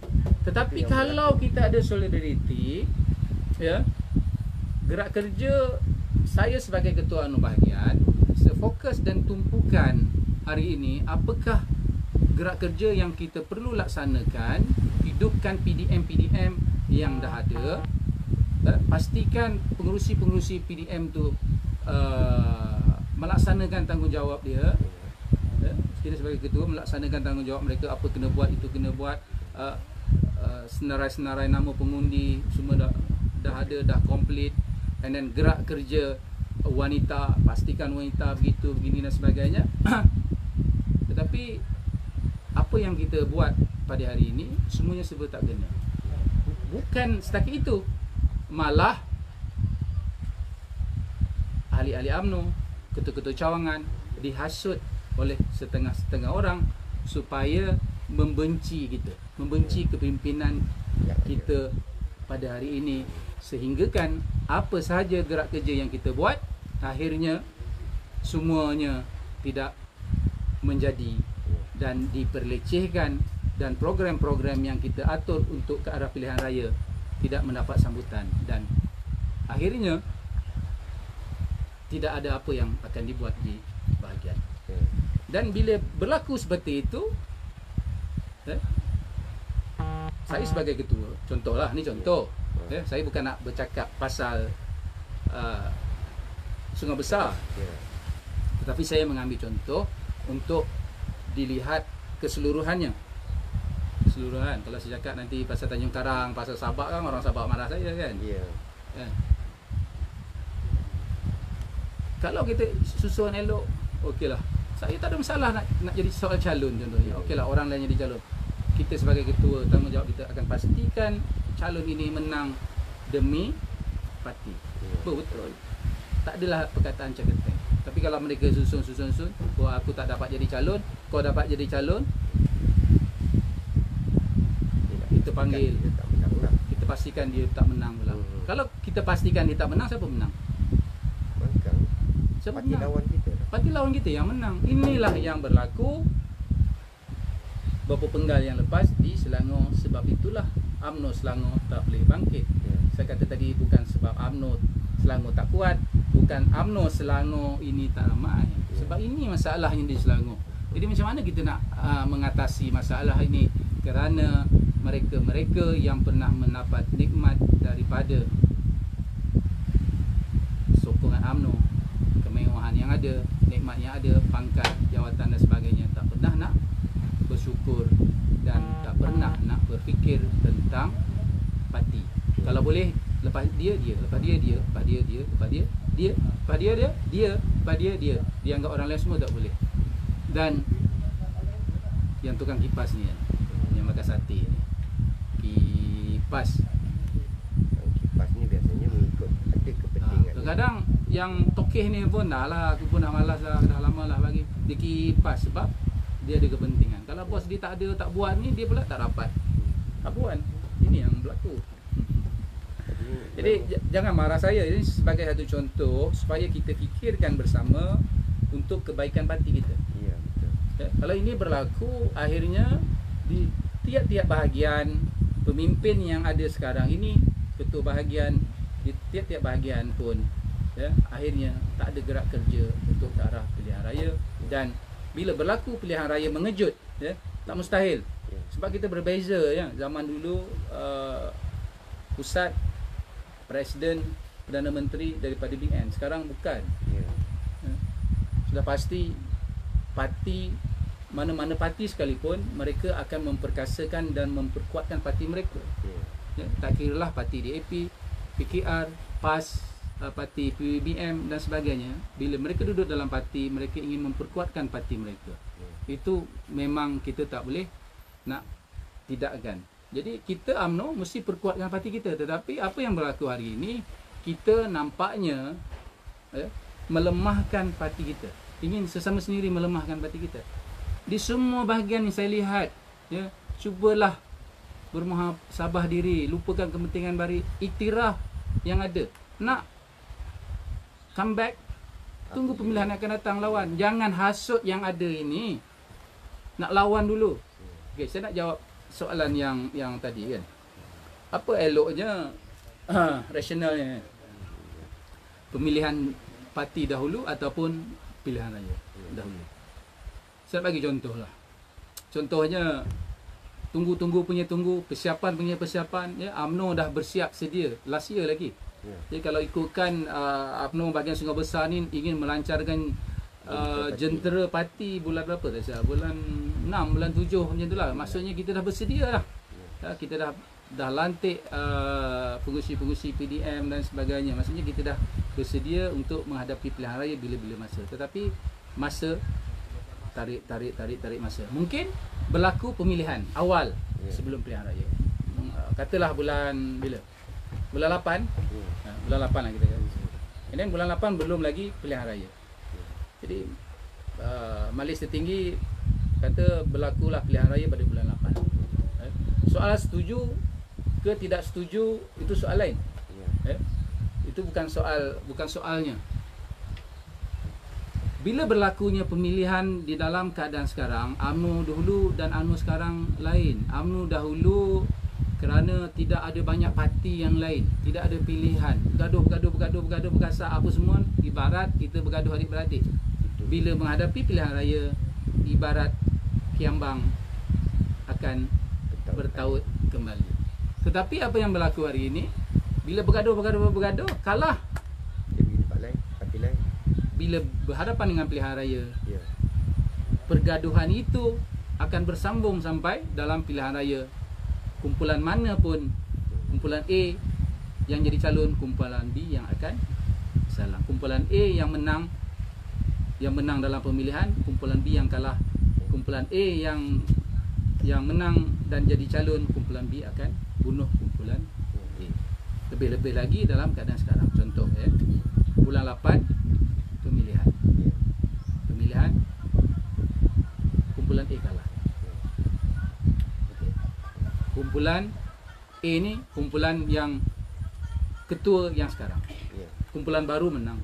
Tetapi kalau kita ada solidariti, gerak kerja saya sebagai ketua UMNO bahagian, fokus dan tumpukan hari ini, apakah gerak kerja yang kita perlu laksanakan, hidupkan PDM yang dah ada, pastikan pengurusi-pengurusi PDM tu melaksanakan tanggungjawab dia, ya, kita sebagai ketua melaksanakan tanggungjawab mereka, apa kena buat itu kena buat, senarai-senarai nama pengundi semua dah ada, dah komplit, and then gerak kerja wanita, pastikan wanita begitu begini dan sebagainya. Tetapi apa yang kita buat pada hari ini semuanya serba tak kena. Bukan setakat itu, malah ahli-ahli UMNO, ketua-ketua cawangan dihasut oleh setengah-setengah orang supaya membenci kita, membenci kepimpinan kita pada hari ini, sehingga kan apa sahaja gerak kerja yang kita buat akhirnya semuanya tidak menjadi dan diperlecehkan, dan program-program yang kita atur untuk ke arah pilihan raya tidak mendapat sambutan, dan akhirnya tidak ada apa yang akan dibuat di bahagian. Dan bila berlaku seperti itu, saya sebagai ketua, contohlah, ni contoh, saya bukan nak bercakap pasal Sungai Besar, tetapi saya mengambil contoh untuk dilihat keseluruhannya. Keseluruhan. Kalau saya cakap nanti pasal Tanjung Karang, pasal Sabak kan, orang Sabak marah saya kan. Kalau kita susun elok, okeylah. Saya tak ada masalah nak jadi soal calon contohnya. Okeylah, orang lain jadi calon. Kita sebagai ketua, tanggungjawab kita akan pastikan calon ini menang demi parti. Betul. Tak adalah perkataan cakap. Tapi kalau mereka susun, oh aku tak dapat jadi calon, kau dapat jadi calon, kita panggil, kita pastikan dia tak menang pula. Kalau kita pastikan dia tak menang, siapa menang? Siapa Parti menang? lawan kita. Parti lawan kita yang menang. Inilah yang berlaku beberapa penggal yang lepas di Selangor. Sebab itulah UMNO Selangor tak boleh bangkit. Saya kata tadi, bukan sebab UMNO Selangor tak kuat, bukan UMNO Selangor ini tak ramai. Sebab ini masalahnya di Selangor. Jadi macam mana kita nak mengatasi masalah ini? Kerana mereka-mereka yang pernah mendapat nikmat daripada sokongan UMNO, kemewahan yang ada, nikmat yang ada, pangkat, jawatan dan sebagainya, tak pernah nak bersyukur dan tak pernah nak berfikir tentang parti. Kalau boleh, lepas dia, lepas dia, lepas dia, lepas dia, lepas dia, lepas dia. Dia anggap orang lain semua tak boleh. Dan yang tukang kipas ni, yang makan sate ni, kipas Ni biasanya mengikut ada kepentingan. kadang-kadang yang tokeh ni pun dah lah, aku pun dah malas dah lama lah bagi dia kipas, sebab dia ada kepentingan. Kalau bos dia tak ada, tak buat ni, dia pula tak dapat habuan. Ini yang berlaku. Jadi jangan marah saya. Ini sebagai satu contoh supaya kita fikirkan bersama untuk kebaikan parti kita. Ya, betul. Kalau ini berlaku, akhirnya di tiap-tiap bahagian, pemimpin yang ada sekarang ini, ketua bahagian di tiap-tiap bahagian pun, akhirnya tak ada gerak kerja untuk ke arah pilihan raya. Dan bila berlaku pilihan raya mengejut, tak mustahil. Sebab kita berbeza, zaman dulu pusat, Presiden, Perdana Menteri daripada BN. Sekarang bukan. Sudah pasti parti, mana-mana parti sekalipun, mereka akan memperkasakan dan memperkuatkan parti mereka. Tak kiralah parti DAP, PKR, PAS, parti PBBM dan sebagainya. Bila mereka duduk dalam parti, mereka ingin memperkuatkan parti mereka. Itu memang kita tak boleh nak tidakkan. Jadi kita UMNO mesti perkuatkan parti kita. Tetapi apa yang berlaku hari ini, kita nampaknya melemahkan parti kita. Ingin sesama sendiri melemahkan parti kita. Di semua bahagian yang saya lihat, cubalah bermuhasabah diri, lupakan kepentingan bari, iktiraf yang ada. Nak comeback, tunggu pemilihan yang akan datang, lawan. Jangan hasut yang ada ini. Nak lawan dulu. Okay, saya nak jawab soalan yang tadi kan. Apa eloknya, rasionalnya, pemilihan parti dahulu ataupun pilihan raya dahulu? Saya bagi contoh lah. Contohnya tunggu punya tunggu, persiapan punya persiapan, ya. UMNO dah bersiap sedia last year lagi. Jadi kalau ikutkan UMNO bahagian Sungai Besar ni ingin melancarkan jentera parti bulan berapa tak silap, bulan 6, bulan 7 macam itulah. Maksudnya kita dah bersedia lah. Kita dah lantik pengurusi PDM dan sebagainya. Maksudnya kita dah bersedia untuk menghadapi pilihan raya bila-bila masa. Tetapi masa tarik masa. Mungkin berlaku pemilihan awal sebelum pilihan raya. Katalah bulan bila? Bulan 8. Bulan 8 lah kita kata. And then bulan 8 belum lagi pilihan raya. Jadi majlis tertinggi kata berlakulah pilihan raya pada bulan 8. Soal setuju ke tidak setuju itu soal lain. Itu bukan soalnya. Bila berlakunya pemilihan di dalam keadaan sekarang, UMNO dahulu dan UMNO sekarang lain. UMNO dahulu kerana tidak ada banyak parti yang lain, tidak ada pilihan, bergaduh bergasak apa semua, ibarat kita bergaduh adik-beradik. Bila menghadapi pilihan raya, ibarat kiambang akan bertaut kembali. Tetapi apa yang berlaku hari ini, bila bergaduh kalah, dia pergi tempat lain, parti lain. Bila berhadapan dengan pilihan raya, pergaduhan itu akan bersambung sampai dalam pilihan raya. Kumpulan mana pun, kumpulan A yang jadi calon, kumpulan B yang akan salah. Kumpulan A yang menang dalam pemilihan, kumpulan B yang kalah. Kumpulan A yang menang dan jadi calon, kumpulan B akan bunuh kumpulan A. Lebih-lebih lagi dalam keadaan sekarang. Contoh bulan 8 pemilihan kumpulan A kalah. Kumpulan A ni kumpulan yang ketua yang sekarang. Kumpulan baru menang.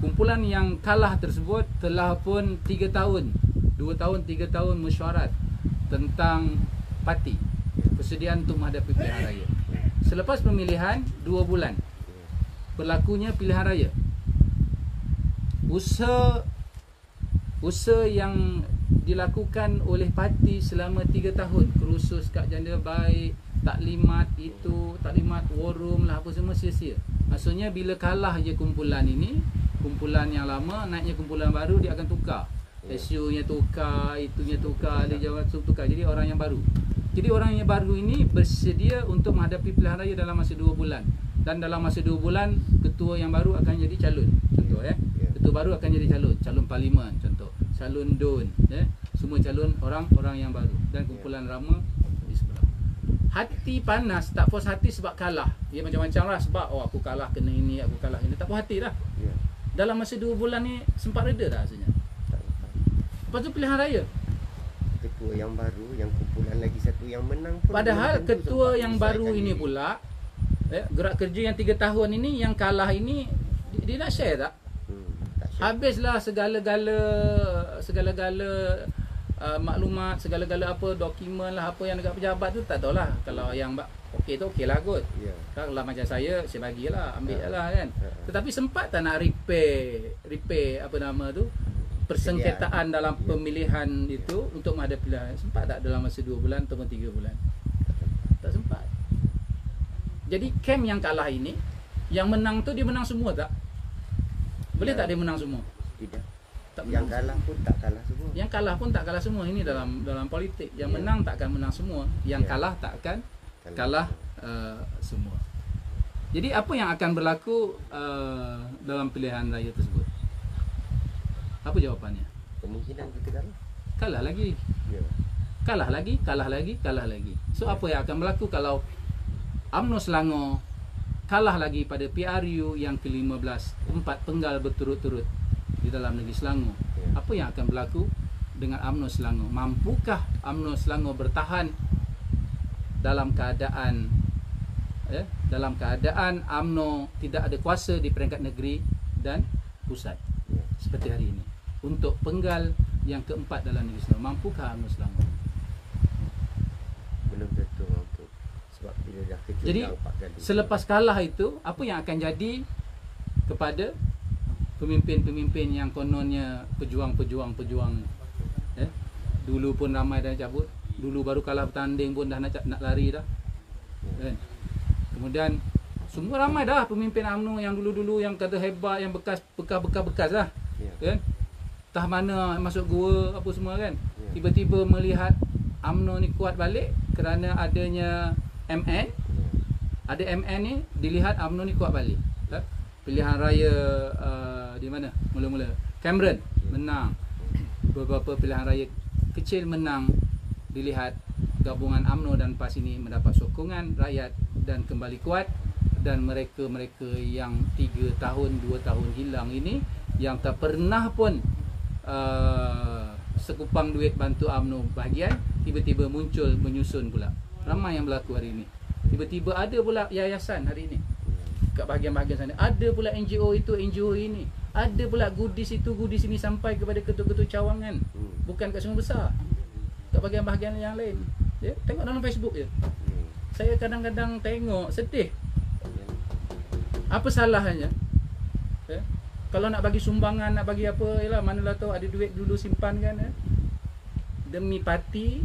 Kumpulan yang kalah tersebut telah pun 3 tahun, 2 tahun, 3 tahun mesyuarat tentang parti, persediaan untuk menghadapi pilihan raya. Selepas pemilihan 2 bulan berlakunya pilihan raya, usaha yang dilakukan oleh parti selama 3 tahun, kursus kad janda baik, taklimat forum lah apa semua sia-sia. Maksudnya bila kalah je kumpulan ini, kumpulan yang lama naiknya kumpulan baru, dia akan tukar SU-nya tukar, itunya tukar, dia jawab tukar. Jadi orang yang baru ini bersedia untuk menghadapi pilihan raya dalam masa 2 bulan. Dan dalam masa 2 bulan ketua yang baru akan jadi calon. Contoh ketua baru akan jadi calon parlimen, contoh calon DUN, semua calon orang yang baru, dan kumpulan lama di sebelah. Hati panas, tak puas hati sebab kalah. Dia macam-macam lah, sebab aku kalah kena ini, aku kalah ini, tak puas hati lah. Dalam masa 2 bulan ni sempat reda tak rasanya? Lepas tu pilihan raya, ketua yang baru, yang kumpulan lagi satu yang menang pun, padahal ketua yang baru ini pula gerak kerja yang 3 tahun ini, yang kalah ini, dia nak share tak? Habislah segala-gala maklumat, segala-gala apa, dokumen lah, apa yang dekat pejabat tu tak tahulah. Kalau yang okey tu okey lah kot. Kalau macam saya bagilah, ambil lah kan. Tetapi sempat tak nak repair apa nama tu, persengketaan dalam pemilihan itu untuk menghadapi pilihan? Sempat tak dalam masa 2 bulan atau 3 bulan? Tak sempat. Jadi kem yang kalah ini, yang menang tu dia menang semua tak? Boleh tak dia menang semua? Tidak. Tak Yang menang. kalah pun tak kalah semua. Yang kalah pun tak kalah semua. Ini dalam politik. Yang menang tak akan menang semua. Yang kalah tak akan kalah semua. Jadi apa yang akan berlaku dalam pilihan raya tersebut? Apa jawapannya? Kemungkinan kita kalah. Kalah lagi. Kalah lagi. So apa yang akan berlaku kalau UMNO Selangor kalah lagi pada PRU yang ke-15, 4 penggal berturut-turut di dalam negeri Selangor? Apa yang akan berlaku dengan UMNO Selangor? Mampukah UMNO Selangor bertahan dalam keadaan UMNO tidak ada kuasa di peringkat negeri dan pusat seperti hari ini untuk penggal yang keempat dalam negeri Selangor? Mampukah UMNO Selangor? Belum tentu mampu. Sebab bila dah kejut. Jadi selepas kalah itu, apa yang akan jadi kepada pemimpin-pemimpin yang kononnya pejuang Dulu pun ramai dah cabut. Dulu baru kalah bertanding pun dah nak lari dah. Kan? Kemudian semua ramai dah pemimpin UMNO yang dulu-dulu yang kata hebat, yang bekas lah. Kan? Entah mana masuk gua apa semua kan. Tiba-tiba melihat UMNO ni kuat balik kerana adanya MN. Ada MN ni dilihat UMNO ni kuat balik. Pilihan raya di mana? Mula-mula Cameron menang. Beberapa pilihan raya kecil menang, dilihat gabungan UMNO dan PAS ini mendapat sokongan rakyat dan kembali kuat. Dan mereka-mereka yang 3 tahun 2 tahun hilang ini, yang tak pernah pun sekupang duit bantu UMNO bahagian, tiba-tiba muncul menyusun pula. Ramai yang berlaku hari ini. Tiba-tiba ada pula yayasan hari ini kat bahagian-bahagian sana. Ada pula NGO itu, NGO ini. Ada pula goodies itu, goodies ini sampai kepada ketua-ketua cawangan. Bukan kat Sungai Besar, kat bahagian-bahagian yang lain. Ya, tengok dalam Facebook je. Saya kadang-kadang tengok sedih. Apa salahnya? Ya? Kalau nak bagi sumbangan, nak bagi apa, yalah, manalah tahu ada duit dulu simpan kan. Ya? Demi parti,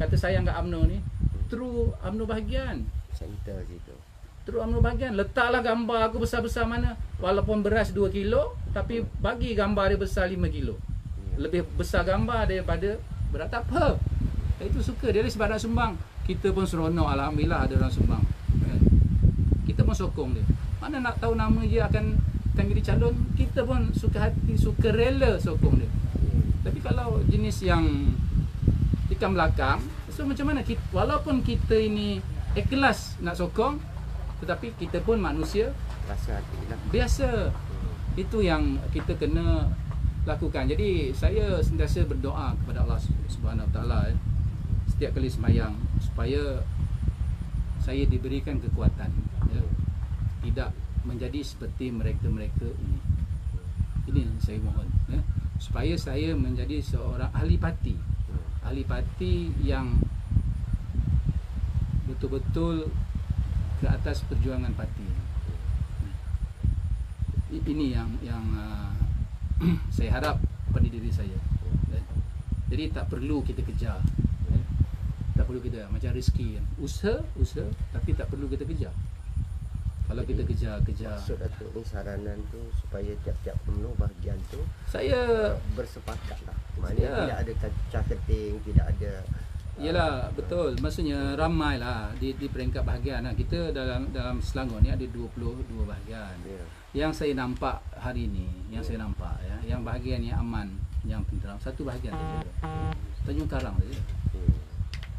kata sayang kat UMNO ni, through UMNO bahagian. Center situ. Through UMNO bahagian, letaklah gambar aku besar-besar mana. Walaupun beras 2 kilo, tapi bagi gambar dia besar 5 kilo. Lebih besar gambar daripada berat, tak apa. Itu suka dia sebab nak sumbang. Kita pun seronok, alhamdulillah ada orang sumbang. Kita pun sokong dia. Mana nak tahu nama dia akan jadi calon, kita pun suka hati, suka rela sokong dia. Tapi kalau jenis yang tikam belakang, so macam mana kita, walaupun kita ini ikhlas nak sokong, tetapi kita pun manusia Rasa hati lah. biasa. Itu yang kita kena lakukan. Jadi saya sentiasa berdoa kepada Allah Subhanahu Wa Taala setiap kali sembahyang supaya saya diberikan kekuatan, ya, tidak menjadi seperti mereka-mereka ini. Ini yang saya mohon, ya, supaya saya menjadi seorang ahli parti, ahli parti yang betul-betul ke atas perjuangan parti. Ini yang saya harap pada diri saya. Jadi tak perlu kita kejar, tak perlu kita macam rezeki kan. Usaha tapi tak perlu kita kejar. Kalau kita kejar Maksud Datuk ni saranan tu supaya tiap-tiap UMNO bahagian tu saya bersepakat lah. Maknanya tidak ada cacah keting, tidak ada. Yalah, betul. Maksudnya ramailah di peringkat bahagian. Kita dalam Selangor ni ada 22 bahagian. Yang saya nampak hari ni, saya nampak, ya, yang bahagian yang aman, yang tenteram, satu bahagian saja. Tanjung Karang saja.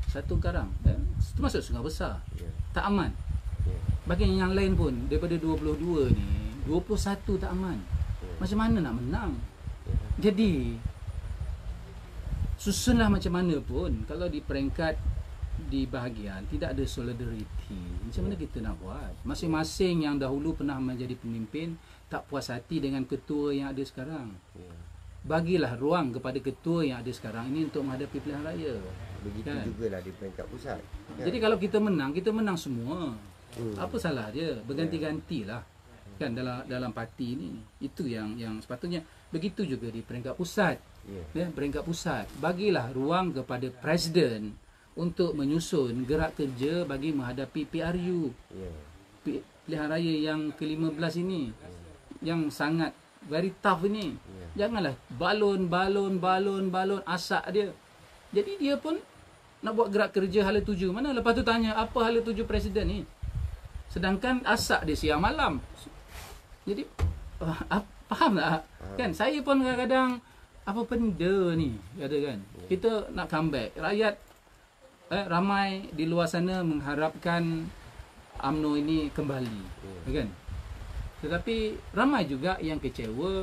Satu Karang, ya. Itu masuk Sungai Besar. Tak aman. Bahagian yang lain pun daripada 22 ni, 21 tak aman. Macam mana nak menang? Jadi susunlah macam mana pun, kalau di peringkat di bahagian tidak ada solidariti, macam mana kita nak buat? Masing-masing yang dahulu pernah menjadi pemimpin tak puas hati dengan ketua yang ada sekarang. Bagilah ruang kepada ketua yang ada sekarang ini untuk menghadapi pilihan raya. Begitu kan? Jugalah di peringkat pusat. Jadi kalau kita menang semua. Apa salah dia? Berganti-gantilah. Kan dalam parti ni. Itu yang sepatutnya. Begitu juga di peringkat pusat. Ya, peringkat pusat, bagilah ruang kepada presiden untuk menyusun gerak kerja bagi menghadapi PRU, pilihan raya yang ke-15 ini, yang sangat very tough ini. Janganlah balon asak dia. Jadi dia pun nak buat gerak kerja hala tuju mana, lepas tu tanya apa hala tuju presiden ni, sedangkan asak dia siang malam. Jadi faham tak? Kan saya pun kadang-kadang apa benda ni, ada kan? Kita nak comeback. Rakyat ramai di luar sana mengharapkan UMNO ini kembali, kan? Tetapi ramai juga yang kecewa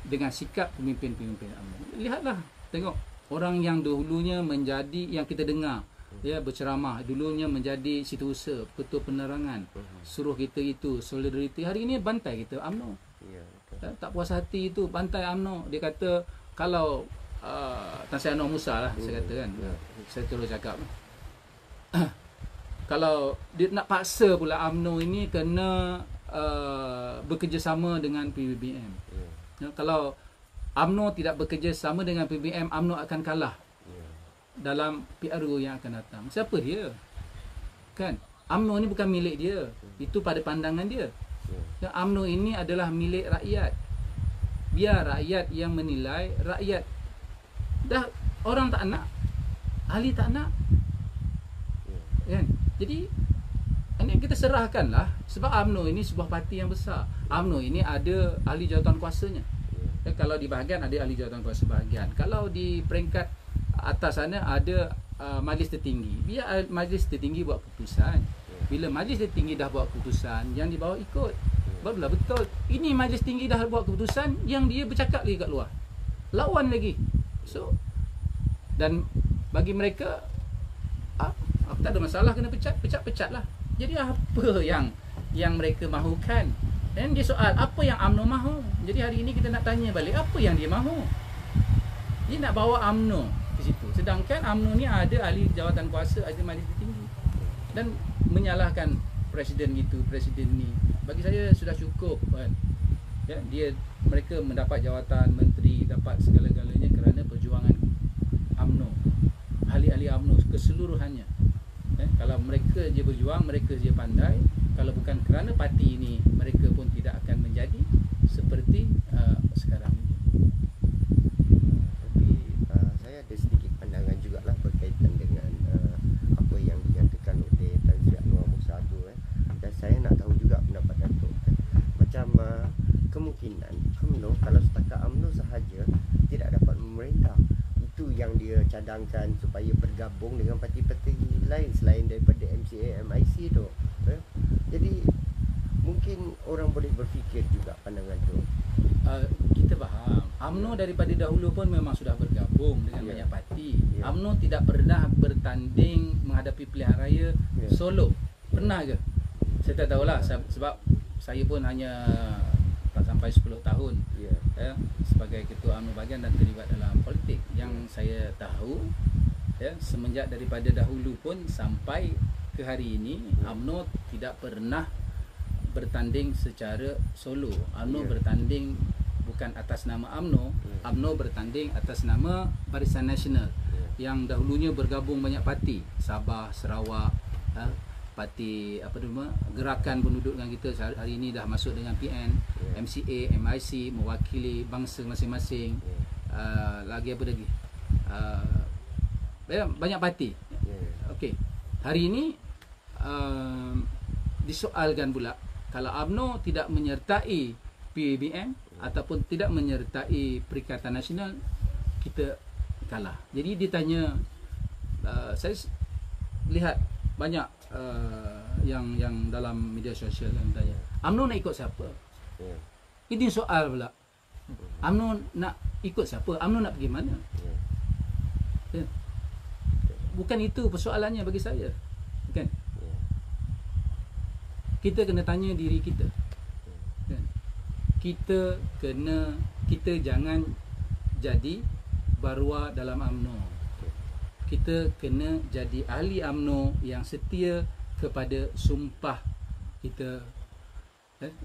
dengan sikap pemimpin-pemimpin UMNO. Lihatlah, tengok orang yang dahulunya menjadi, yang kita dengar, ya, berceramah, dulunya menjadi setiausaha, ketua penerangan, suruh kita itu solidariti. Hari ini bantai kita UMNO. Tak puas hati itu bantai UMNO. Dia kata kalau Tan Sri Anwar Musa lah, saya kata kan, saya terus cakap kalau dia nak paksa pula UMNO ini kena bekerjasama dengan PBBM. Kalau UMNO tidak bekerjasama dengan PBBM, UMNO akan kalah dalam PRU yang akan datang. Siapa dia? Kan? UMNO ni bukan milik dia. Itu pada pandangan dia. Dan UMNO ini adalah milik rakyat. Biar rakyat yang menilai, rakyat dah orang tak nak, ahli tak nak. Kan? Jadi ini kita serahkanlah, sebab UMNO ini sebuah parti yang besar. UMNO ini ada ahli jawatan kuasanya. Kalau di bahagian ada ahli jawatan kuasa bahagian. Kalau di peringkat atas sana ada majlis tertinggi. Biar majlis tertinggi buat keputusan. Bila majlis tertinggi dah buat keputusan, yang di bawah ikut. Barulah betul. Ini majlis tinggi dah buat keputusan, yang dia bercakap lagi kat luar. Lawan lagi. So, dan bagi mereka aku tak ada masalah kena pecat, pecat lah. Jadi apa yang mereka mahukan? Dan dia soal apa yang UMNO mahu. Jadi hari ini kita nak tanya balik apa yang dia mahu. Dia nak bawa UMNO ke situ. Sedangkan UMNO ni ada ahli jawatan kuasa, ada majlis tertinggi. Dan menyalahkan presiden gitu, presiden ni. Bagi saya sudah cukup kan. Ya, mereka mendapat jawatan menteri, dapat segala-galanya kerana perjuangan UMNO. Ahli-ahli UMNO keseluruhannya. Kalau mereka je berjuang, mereka je pandai. Kalau bukan kerana parti ini, mereka pun tidak akan menjadi seperti sekarang ini. Tapi saya ada sedikit pandangan jugalah berkaitan dengan apa yang dinyatakan oleh Tan Sri Anwar Musa tu. Dan saya nak tahu juga pendapat Datuk. Macam kemungkinan UMNO, kalau setakat UMNO sahaja tidak dapat memerintah, itu yang dia cadangkan supaya bergabung dengan parti-parti lain selain daripada MCA, MIC tu. Jadi mungkin orang boleh berfikir juga pandangan tu. Kita faham UMNO daripada dahulu pun memang sudah bergabung dengan banyak parti. UMNO tidak pernah bertanding menghadapi pilihan raya solo. Pernah ke? Saya tak tahulah, sebab saya pun hanya tak sampai 10 tahun sebagai ketua UMNO bahagian dan terlibat dalam politik. Yang saya tahu semenjak daripada dahulu pun sampai ke hari ini, UMNO tidak pernah bertanding secara solo. UMNO bertanding bukan atas nama UMNO. UMNO bertanding atas nama Barisan Nasional yang dahulunya bergabung banyak parti. Sabah, Sarawak, parti apa nama, Gerakan Penduduk dengan kita hari ini dah masuk dengan PN, MCA, MIC mewakili bangsa masing-masing. Lagi apa lagi? Banyak parti. Okey. Hari ini disoalkan pula kalau UMNO tidak menyertai PABM ataupun tidak menyertai Perikatan Nasional, kita kalah. Jadi ditanya, saya lihat banyak yang dalam media sosial yang tanya, UMNO nak ikut siapa? Ini soal pula. UMNO nak ikut siapa? UMNO nak pergi mana? Bukan itu persoalannya bagi saya. Kan? Kita kena tanya diri kita. Kan? Kita jangan jadi barua dalam UMNO. Kita kena jadi ahli UMNO yang setia kepada sumpah kita.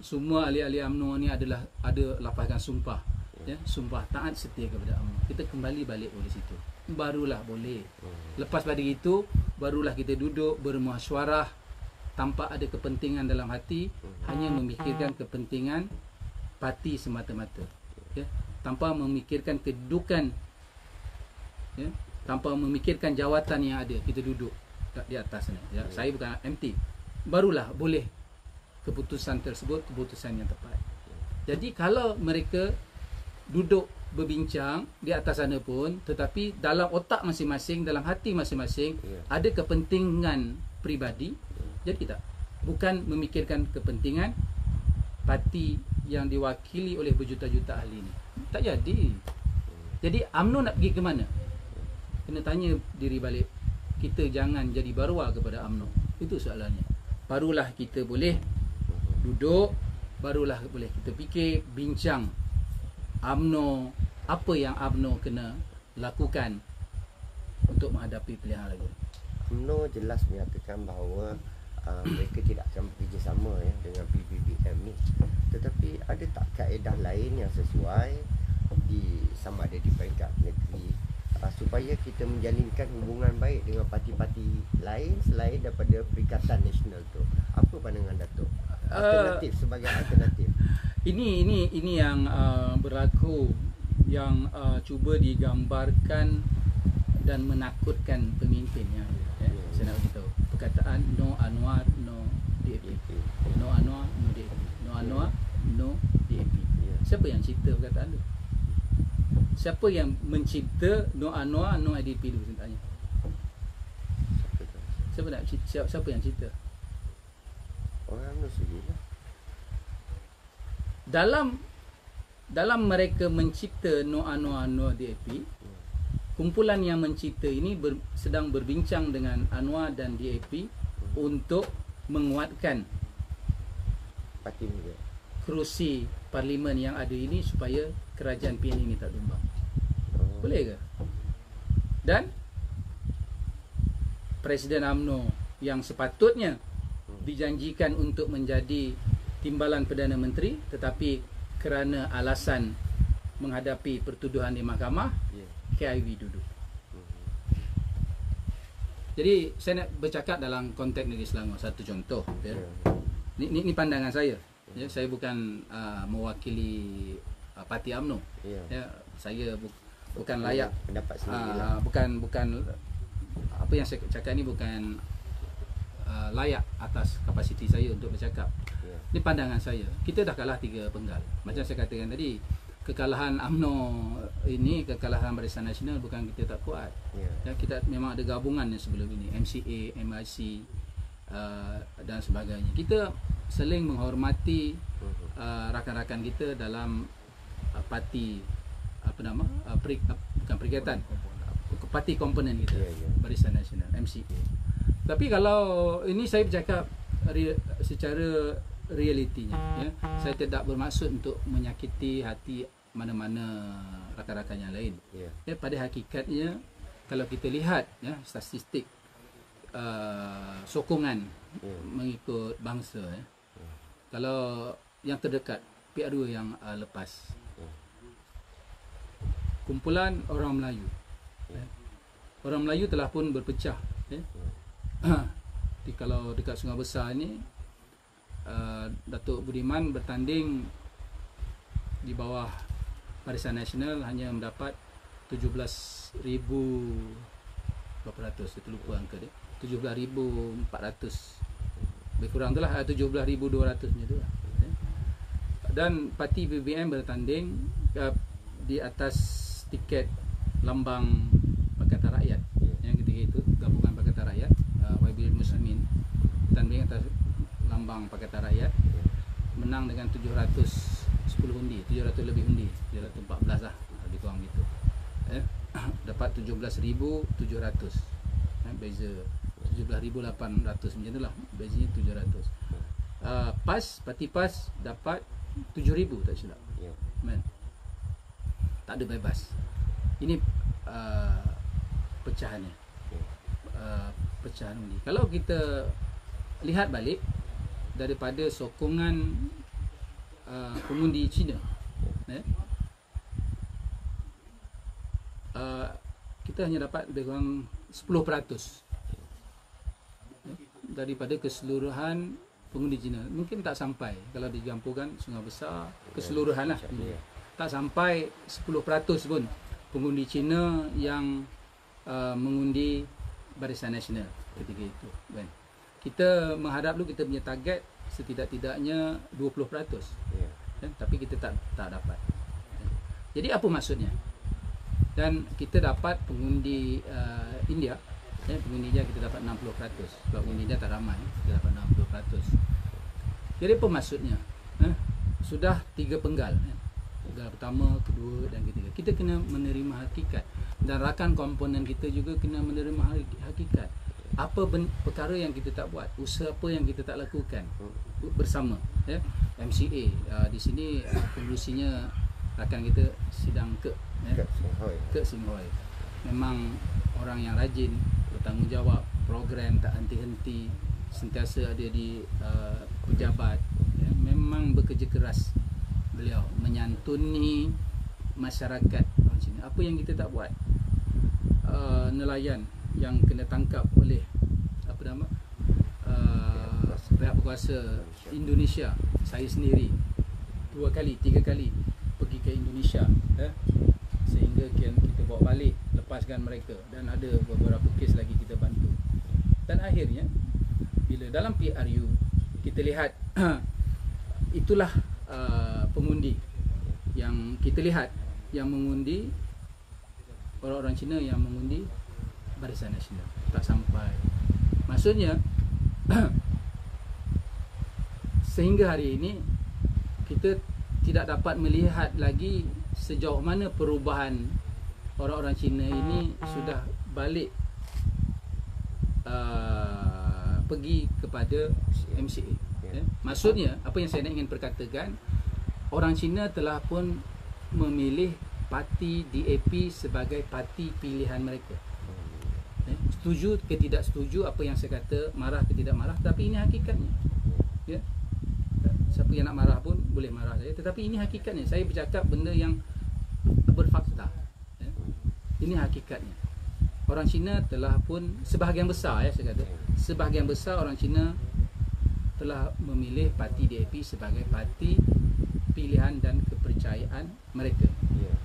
Semua ahli-ahli UMNO ni ada lapaskan sumpah. Sumpah taat setia kepada UMNO. Kita kembali balik oleh situ. Barulah boleh. Lepas pada itu, barulah kita duduk bermuasyarah tanpa ada kepentingan dalam hati, hanya memikirkan kepentingan parti semata-mata. Tanpa memikirkan kedudukan, tanpa memikirkan jawatan yang ada, kita duduk di atas sana. Saya bukan MT. Barulah boleh keputusan tersebut keputusan yang tepat. Jadi kalau mereka duduk berbincang di atas sana pun, tetapi dalam otak masing-masing, dalam hati masing-masing ada kepentingan peribadi, jadi kita bukan memikirkan kepentingan parti yang diwakili oleh berjuta-juta ahli ini. Tak jadi. Jadi UMNO nak pergi ke mana? Kena tanya diri balik. Kita jangan jadi barua kepada UMNO. Itu soalannya. Barulah kita boleh duduk, barulah boleh kita fikir, bincang UMNO, apa yang UMNO kena lakukan untuk menghadapi pilihan raya. UMNO jelas menyatakan bahawa mereka tidak akan bekerjasama dengan PBBM ni. Tetapi ada tak kaedah lain yang sesuai sama ada di peringkat negeri supaya kita menjalinkan hubungan baik dengan parti-parti lain selain daripada Perikatan Nasional tu. Apa pandangan Datuk? Alternatif sebagai alternatif. Ini yang berlaku, yang cuba digambarkan dan menakutkan pemimpinnya. Saya nak beritahu perkataan no Anwar no DAP. No Anwar no DAP. No Anwar no DAP. Siapa yang cipta perkataan tu? Siapa yang mencipta no Anwar no IDP tu, saya tanya. Siapa yang cipta? Orang tu sendirilah. Dalam mereka mencipta no Anwar no DAP, kumpulan yang mencipta ini sedang berbincang dengan Anwar dan DAP untuk menguatkan Parti muda. kerusi parlimen yang ada ini supaya kerajaan PN ini tak tumbang. Boleh ke? Dan Presiden UMNO yang sepatutnya dijanjikan untuk menjadi timbalan Perdana Menteri, tetapi kerana alasan menghadapi pertuduhan di mahkamah, KIV duduk. Jadi saya nak bercakap dalam konteks negeri Selangor, satu contoh ya. Ini pandangan saya. Ya, saya bukan mewakili parti UMNO. Ya, saya bukan layak pendapat sendirilah. bukan apa yang saya cakap ni bukan layak atas kapasiti saya untuk bercakap. Ini pandangan saya. Kita dah kalah 3 penggal. Macam saya katakan tadi, kekalahan UMNO ini, kekalahan Barisan Nasional bukan kita tak kuat. Ya, kita memang ada gabungan yang sebelum ini, MCA, MIC dan sebagainya. Kita saling menghormati rakan-rakan kita dalam parti bukan perikatan, parti komponen kita, Barisan Nasional, MCA. Tapi kalau ini saya bercakap secara realitinya, ya, saya tidak bermaksud untuk menyakiti hati mana-mana rakan-rakan yang lain. Ya, pada hakikatnya kalau kita lihat ya statistik sokongan mengikut bangsa, ya, kalau yang terdekat PRU yang lepas, kumpulan orang Melayu, ya, orang Melayu telah pun berpecah, ya. Kalau dekat Sungai Besar ni, Datuk Budiman bertanding di bawah Barisan Nasional hanya mendapat 17,000 berapa ratus, saya lupa angka dia, 17,400, lebih kurang tu lah, 17,200 macam tu lah. Dan parti BBM bertanding di atas tiket lambang Pakatan Rakyat, yang ketika itu gabungan Pakatan Rakyat, YB Muslimin bertanding atas lambang Pakatan Rakyat, menang dengan 710 undi, 700 lebih undi, 714 lah, lebih kurang gitu. Dapat 17,700, beza 17,800 macam tu lah, bezanya 700. Parti PAS dapat 7,000 tak silap, man. Tak ada bebas. Ini pecahannya, pecahan undi. Kalau kita lihat balik daripada sokongan pengundi Cina, kita hanya dapat lebih kurang 10% daripada keseluruhan pengundi Cina. Mungkin tak sampai, kalau dicampurkan Sungai Besar keseluruhan lah, tak sampai 10% pun pengundi Cina yang mengundi Barisan Nasional ketika itu, kan. Kita menghadap dulu, kita punya target setidak-tidaknya 20%, kan? Tapi kita tak dapat. Jadi apa maksudnya? Dan kita dapat pengundi India, pengundi India kita dapat 60%. Sebab pengundi India tak ramai, kita dapat 60%. Jadi apa maksudnya? Sudah 3 penggal, penggal pertama, kedua dan ketiga. Kita kena menerima hakikat, dan rakan komponen kita juga kena menerima hakikat. Apa perkara yang kita tak buat, usaha apa yang kita tak lakukan bersama, ya. MCA di sini pengurusinya rakan kita sidang Kek Singhoi. Memang orang yang rajin, bertanggungjawab, program tak henti-henti, sentiasa ada di pejabat, ya. Memang bekerja keras beliau menyantuni masyarakat orang Cina. Apa yang kita tak buat? nelayan yang kena tangkap oleh apa nama pihak berkuasa Indonesia. Saya sendiri 2 kali 3 kali pergi ke Indonesia, sehingga kita bawa balik, lepaskan mereka, dan ada beberapa kes lagi kita bantu. Dan akhirnya bila dalam PRU kita lihat itulah pengundi yang kita lihat yang mengundi, orang-orang Cina yang mengundi Barisan Nasional tak sampai. Maksudnya sehingga hari ini kita tidak dapat melihat lagi sejauh mana perubahan orang-orang Cina ini sudah balik pergi kepada MCA. Maksudnya apa yang saya nak ingin perkatakan, orang Cina telah pun memilih parti DAP sebagai parti pilihan mereka. Setuju ke tidak setuju apa yang saya kata, marah ke tidak marah, tapi ini hakikatnya. Ya. Siapa yang nak marah pun boleh marah saya, tetapi ini hakikatnya. Saya bercakap benda yang berfakta. Ya. Ini hakikatnya. Orang Cina telah pun sebahagian besar, saya kata, sebahagian besar orang Cina telah memilih parti DAP sebagai parti pilihan dan kepercayaan mereka.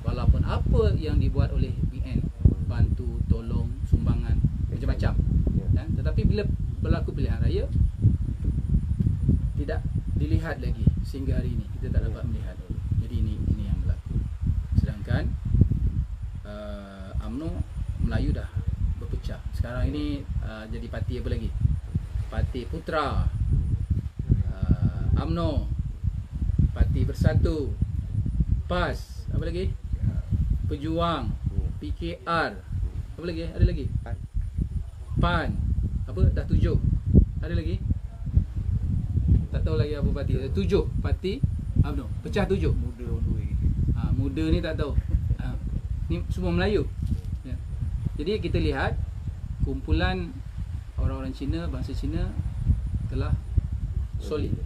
Walaupun apa yang dibuat oleh BN, bantu, tolong, sumbangan, macam-macam. Dan tetapi bila berlaku pilihan raya, tidak dilihat lagi sehingga hari ini kita tak dapat melihat. Jadi ini yang berlaku. Sedangkan UMNO Melayu dah berpecah. Sekarang ini jadi parti apa lagi? Parti Putra, UMNO, Parti Bersatu, PAS, apa lagi? Pejuang, PKR, apa lagi? Ada lagi? PAN. Apa? Dah 7. Ada lagi? Tak tahu lagi apa parti. 7 parti UMNO. Pecah 7. Muda on the way. Muda ni tak tahu. Ni semua Melayu. Ya. Jadi kita lihat kumpulan orang-orang Cina, bangsa Cina telah solid.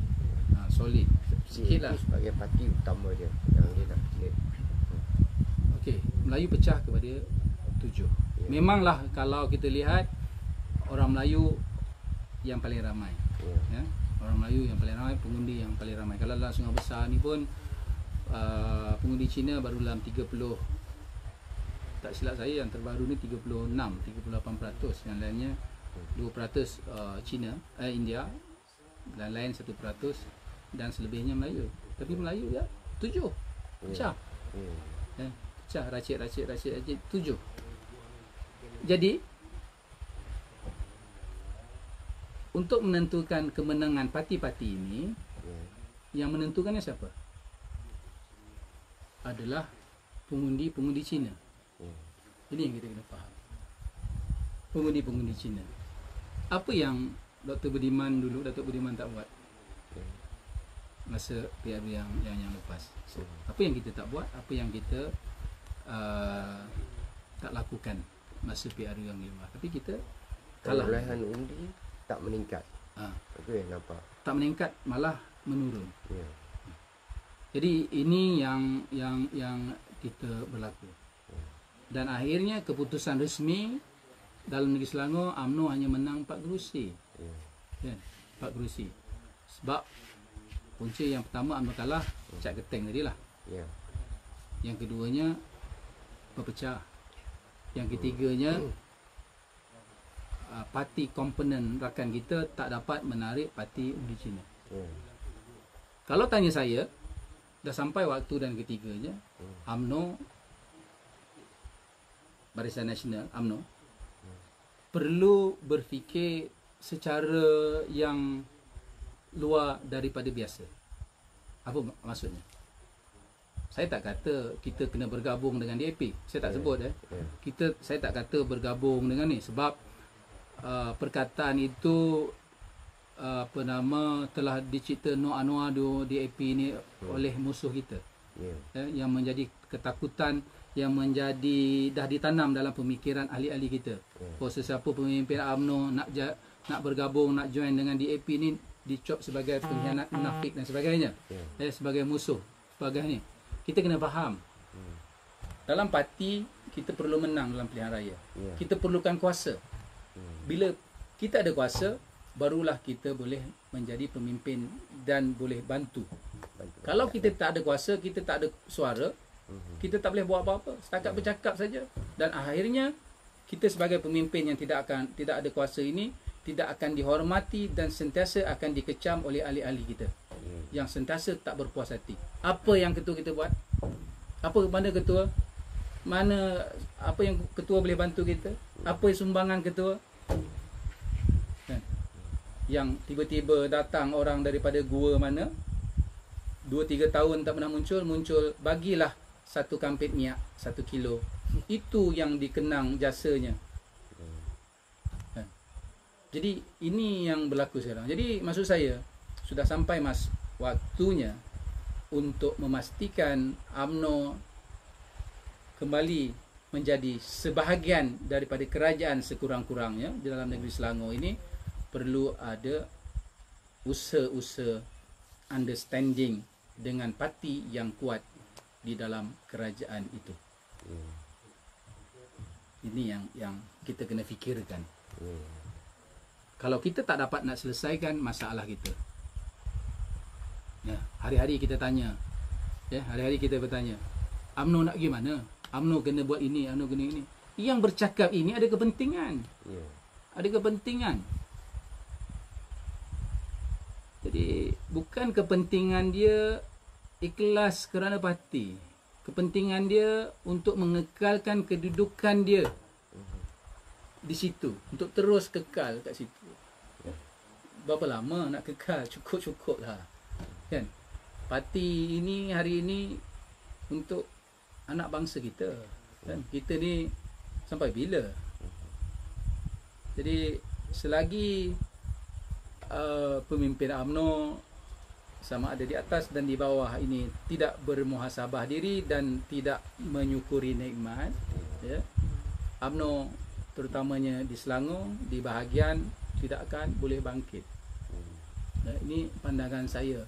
Solid. Sikitlah. Sebagai parti utama dia yang dia nak pilih. Okey, Melayu pecah kepada 7. Memanglah kalau kita lihat orang Melayu yang paling ramai. Ya. Orang Melayu yang paling ramai, pengundi yang paling ramai. Kalau dalam Sungai Besar ni pun pengundi Cina baru dalam 30, tak silap saya yang terbaru ni 36, 38%. Yang lainnya 2% Cina, India, dan lain 1%, dan selebihnya Melayu. Tapi Melayu ya 7. Pecah. Ya, pecah, racik 7. Jadi untuk menentukan kemenangan parti-parti ini, yang menentukannya siapa? Adalah pengundi-pengundi Cina. Ini yang kita kena faham. Pengundi-pengundi Cina. Apa yang Dr. Budiman dulu, Datuk Budiman tak buat masa PRU yang lepas. So, apa yang kita tak buat, apa yang kita tak lakukan masa PRU yang lepas. Tapi kita kalah. Perolehan undi tak meningkat. Itu yang nampak. Tak meningkat, malah menurun. Jadi ini yang kita berlaku. Dan akhirnya keputusan resmi dalam Negeri Selangor, UMNO hanya menang 4 kerusi. Kan? 4 kerusi. Sebab punca yang pertama UMNO kalah Cat Geteng tadilah. Yang keduanya berpecah. Yang ketiganya parti komponen rakan kita tak dapat menarik parti undi Cina. Kalau tanya saya, dah sampai waktu dan ketiganya UMNO, Barisan Nasional UMNO perlu berfikir secara yang luar daripada biasa. Apa maksudnya? Saya tak kata kita kena bergabung dengan DAP. Saya tak sebut saya tak kata bergabung dengan ni sebab perkataan itu telah dicipta noa-noa DAP ni oleh musuh kita. Yang menjadi ketakutan, yang menjadi dah ditanam dalam pemikiran ahli-ahli kita. Sesiapa pemimpin UMNO nak bergabung, nak join dengan DAP ni dicop sebagai pengkhianat, munafik dan sebagainya. Sebagai musuh, sebagainya. Kita kena faham. Dalam parti kita perlu menang dalam pilihan raya. Ya. Kita perlukan kuasa. Bila kita ada kuasa, barulah kita boleh menjadi pemimpin dan boleh bantu. Kalau kita tak ada kuasa, kita tak ada suara, kita tak boleh buat apa-apa, setakat bercakap saja. Dan akhirnya kita sebagai pemimpin yang tidak ada kuasa ini tidak akan dihormati dan sentiasa akan dikecam oleh ahli-ahli kita yang sentiasa tak berpuas hati. Apa yang ketua kita buat? Apa yang ketua boleh bantu kita? Apa sumbangan ketua? Kan? Yang tiba-tiba datang orang daripada gua mana 2-3 tahun tak pernah muncul, bagilah 1 kampit minyak 1 kilo. Itu yang dikenang jasanya. Kan? Jadi ini yang berlaku sekarang. Jadi maksud saya sudah sampai waktunya untuk memastikan UMNO kembali menjadi sebahagian daripada kerajaan sekurang-kurangnya di dalam negeri Selangor ini. Perlu ada usaha-usaha understanding dengan parti yang kuat di dalam kerajaan itu. Ini yang kita kena fikirkan. Kalau kita tak dapat nak selesaikan masalah kita, ya, hari-hari kita tanya, ya, hari-hari kita bertanya, UMNO nak pergi mana? UMNO kena buat ini, UMNO kena ini. Yang bercakap ini ada kepentingan. Ada kepentingan. Jadi bukan kepentingan dia ikhlas kerana parti. Kepentingan dia untuk mengekalkan kedudukan dia di situ, untuk terus kekal kat situ. Berapa lama nak kekal? Cukup-cukup lah. Kan? Parti ini hari ini untuk anak bangsa kita. Kan? Kita ni sampai bila? Jadi selagi pemimpin UMNO sama ada di atas dan di bawah ini tidak bermuhasabah diri dan tidak menyukuri nikmat, ya, UMNO terutamanya di Selangor, di bahagian tidak akan boleh bangkit. Ini pandangan saya.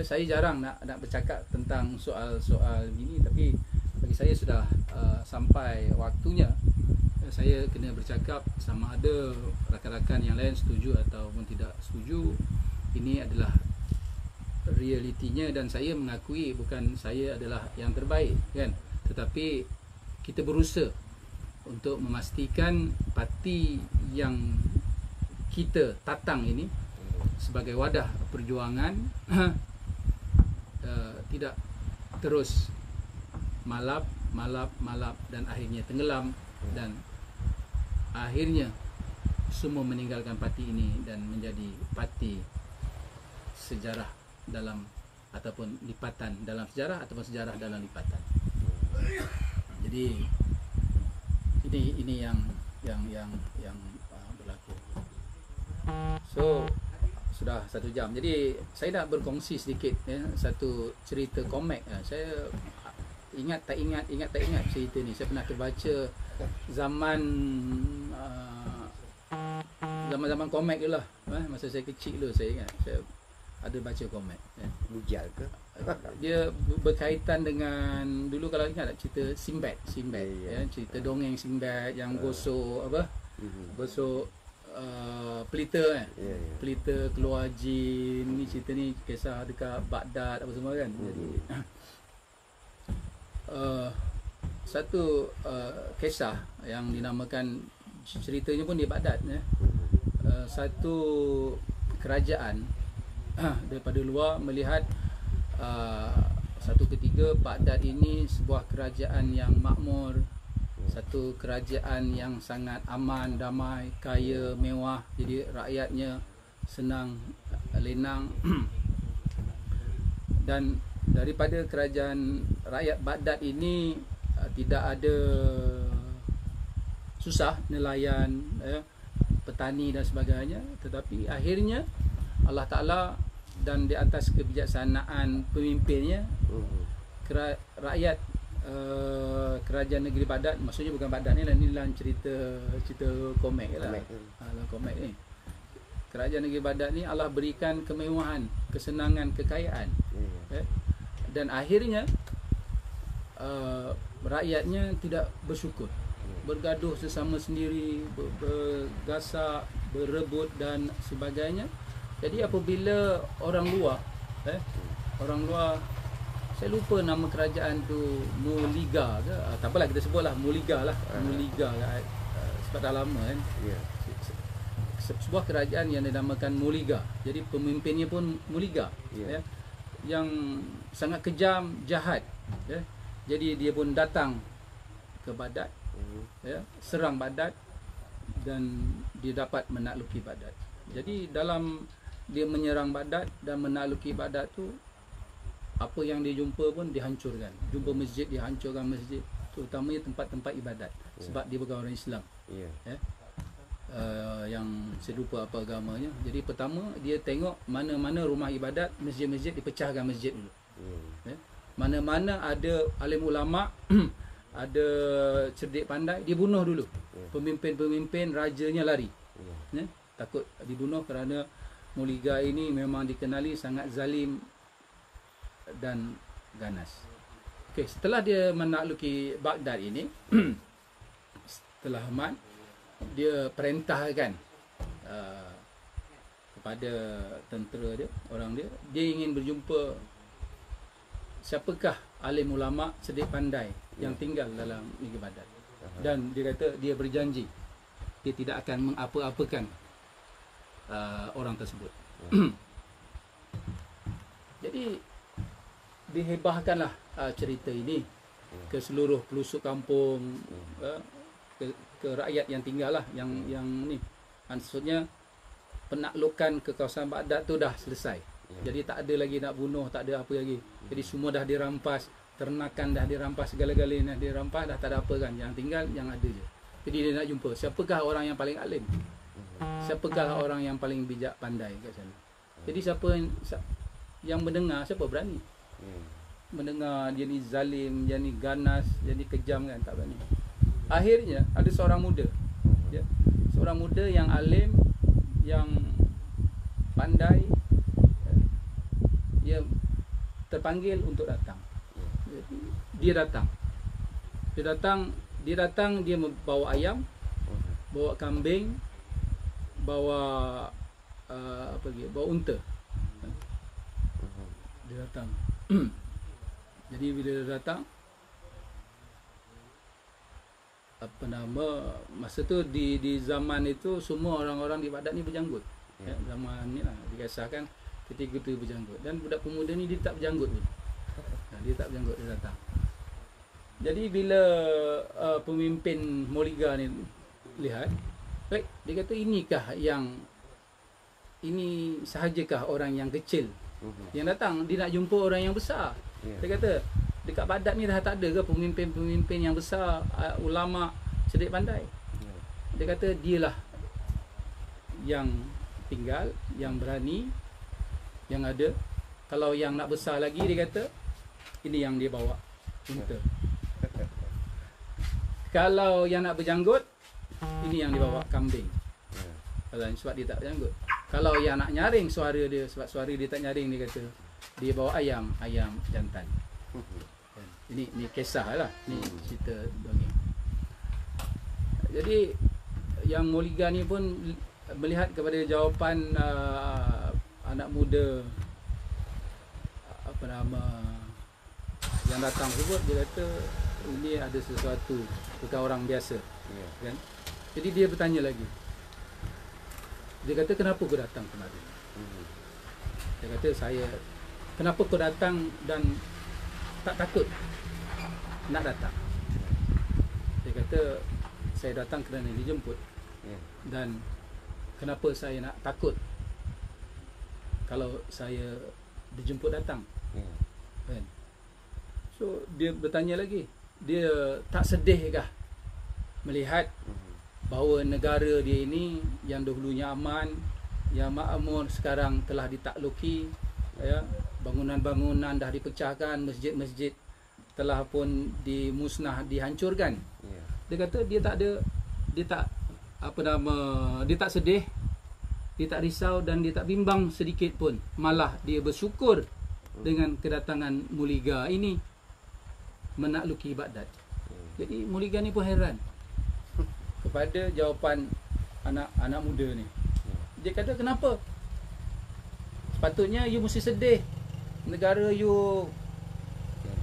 Saya jarang nak bercakap tentang soal-soal ini, tapi bagi saya sudah sampai waktunya saya kena bercakap, sama ada rakan-rakan yang lain setuju ataupun tidak setuju. Ini adalah realitinya dan saya mengakui bukan saya adalah yang terbaik, kan, tetapi kita berusaha untuk memastikan parti yang kita tatang ini sebagai wadah perjuangan tidak terus malap dan akhirnya tenggelam dan akhirnya semua meninggalkan parti ini dan menjadi parti sejarah dalam ataupun lipatan dalam sejarah ataupun sejarah dalam lipatan. Jadi ini yang berlaku. So sudah 1 jam. Jadi saya nak berkongsi sedikit, ya, satu cerita komik. Saya ingat tak ingat cerita ni. Saya pernah terbaca zaman komik dulu lah. Masa saya kecil dulu saya ingat saya ada baca komik. Bujal ke? Dia berkaitan dengan dulu, kalau ingat tak cerita Sinbad, ya, cerita dongeng Sinbad yang gosok gosok pelita, kan. Pelita keluar jin. Ni cerita ni kisah dekat Baghdad apa semua, kan. Jadi satu kisah yang dinamakan, ceritanya pun di Baghdad, ya. Satu kerajaan daripada luar melihat satu ketika Baghdad ini sebuah kerajaan yang makmur, satu kerajaan yang sangat aman, damai, kaya, mewah. Jadi rakyatnya senang lenang dan daripada kerajaan rakyat Baghdad ini tidak ada susah nelayan, ya, petani dan sebagainya. Tetapi akhirnya Allah Ta'ala dan di atas kebijaksanaan pemimpinnya, rakyat kerajaan negeri Baghdad, maksudnya bukan Baghdad ni lah, ni lah cerita komik lah. Komik ni, kerajaan negeri Baghdad ni Allah berikan kemewahan, kesenangan, kekayaan, dan akhirnya rakyatnya tidak bersyukur, bergaduh sesama sendiri, bergasak, berebut dan sebagainya. Jadi apabila orang luar, saya lupa nama kerajaan tu, Muliga ke? Tak apalah, kita sebutlah Muliga lah. Muliga sebab dah lama kan. Sebuah kerajaan yang dinamakan Muliga. Jadi pemimpinnya pun Muliga, yang sangat kejam, jahat. Jadi dia pun datang ke Baghdad, serang Baghdad, dan dia dapat menakluki Baghdad. Jadi dalam dia menyerang Baghdad dan menakluki Baghdad tu, apa yang dia jumpa pun dihancurkan. Jumpa masjid, dihancurkan masjid, terutamanya tempat-tempat ibadat, sebab dia bukan orang Islam. Yang saya lupa apa agamanya. Jadi pertama dia tengok mana-mana rumah ibadat, masjid-masjid, dipecahkan masjid dulu. Mana-mana ada alim ulama, ada cerdik pandai, dibunuh dulu. Pemimpin-pemimpin, rajanya lari. Takut dibunuh kerana Muliga ini memang dikenali sangat zalim dan ganas. Okey, setelah dia menakluki Baghdad ini, setelah aman, dia perintahkan kepada tentera dia, orang dia ingin berjumpa siapakah alim ulama cerdik pandai yang tinggal dalam negeri Baghdad. Dan dia kata dia berjanji dia tidak akan mengapa-apakan orang tersebut. Jadi dihebahkanlah cerita ini ke seluruh pelosok kampung, ke rakyat yang tinggal lah, yang ni. Maksudnya penaklukan ke kawasan Baghdad tu dah selesai. Jadi tak ada lagi nak bunuh, tak ada apa lagi. Jadi semua dah dirampas, ternakan dah dirampas, segala-galanya dah dirampas, dah tak ada apa kan. Yang tinggal yang ada je. Jadi dia nak jumpa siapakah orang yang paling alim, siapakah orang yang paling bijak pandai kat sana. Jadi siapa yang mendengar, siapa berani mendengar dia ni zalim, dia ni ganas, dia ni kejam kan, tak berani. Akhirnya ada seorang muda, seorang muda yang alim, yang pandai, dia terpanggil untuk datang. Jadi dia datang, dia membawa ayam, bawa kambing, bawa apa lagi, bawa unta. Dia datang. Jadi bila dia datang, apa nama, masa tu di zaman itu semua orang-orang di Baghdad ni berjanggut. Zaman ni lah dikisahkan ketika tu berjanggut. Dan budak pemuda ni dia tak berjanggut ni. Dia tak berjanggut, dia datang. Jadi bila pemimpin Muliga ni lihat, baik, dia kata inikah ini sahajakah orang yang kecil yang datang, dia nak jumpa orang yang besar. Dia kata dekat Baghdad ni dah tak ada ke pemimpin-pemimpin yang besar, ulama cerdik pandai. Dia kata dialah yang tinggal, yang berani, yang ada. Kalau yang nak besar lagi, dia kata ini yang dia bawa, unta. Kalau yang nak berjanggut, ini yang dibawa, kambing. Sebab dia tak berjanggut. Kalau yang nak nyaring suara dia, sebab suara dia tak nyaring, dia kata dia bawa ayam jantan. Ini kisah lah, ini cerita dongeng. Jadi yang Muliga ni pun melihat kepada jawapan anak muda apa nama yang datang tersebut, dia kata ini ada sesuatu, bukan orang biasa, kan? Jadi dia bertanya lagi. Dia kata, kenapa kau datang kemari? Dia kata, kenapa kau datang dan tak takut nak datang? Dia kata, saya datang kerana dijemput. Dan kenapa saya nak takut kalau saya dijemput datang? Kan? So dia bertanya lagi, dia tak sedihkah melihat bahawa negara dia ini yang dahulunya aman, yang makmur, sekarang telah ditakluki, bangunan-bangunan dah dipecahkan, masjid-masjid telah pun dimusnah, dihancurkan. Dia kata dia tak sedih, dia tak risau dan dia tak bimbang sedikit pun. Malah dia bersyukur dengan kedatangan Muliga ini menakluki Baghdad. Jadi Mulligan ni pun heran kepada jawapan anak muda ni. Dia kata, kenapa? Sepatutnya you mesti sedih. Negara you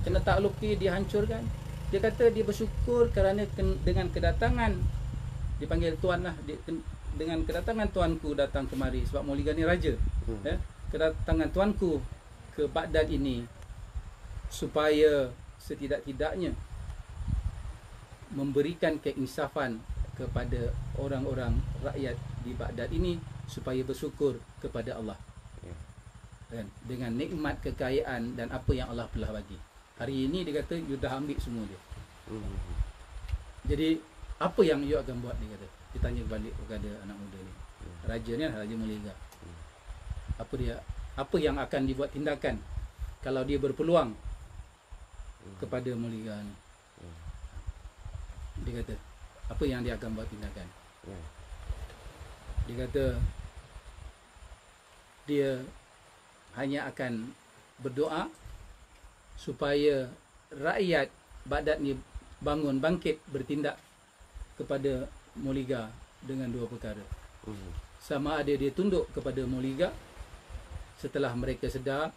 kena takluki, dihancurkan. Dia kata dia bersyukur kerana dengan kedatangan, dipanggil tuan lah, dengan kedatangan tuanku datang kemari, sebab Mulligan ni raja. Kedatangan tuanku ke Baghdad ini supaya setidak-tidaknya memberikan keinsafan kepada orang-orang rakyat di Baghdad ini supaya bersyukur kepada Allah. Kan? Dengan nikmat kekayaan dan apa yang Allah telah bagi. Hari ini dia kata you dah ambil semua dia. Jadi apa yang you akan buat, dia kata. Dia tanya balik kepada anak muda ni. Raja ni lah, Raja Mulligan. Apa yang akan dibuat tindakan kalau dia berpeluang kepada Mulligan ni. Dia kata, apa yang dia akan buat tindakan? Dia kata, dia hanya akan berdoa supaya rakyat Baghdad ni bangun, bangkit, bertindak kepada Mulligan dengan dua perkara. Sama ada dia tunduk kepada Mulligan setelah mereka sedar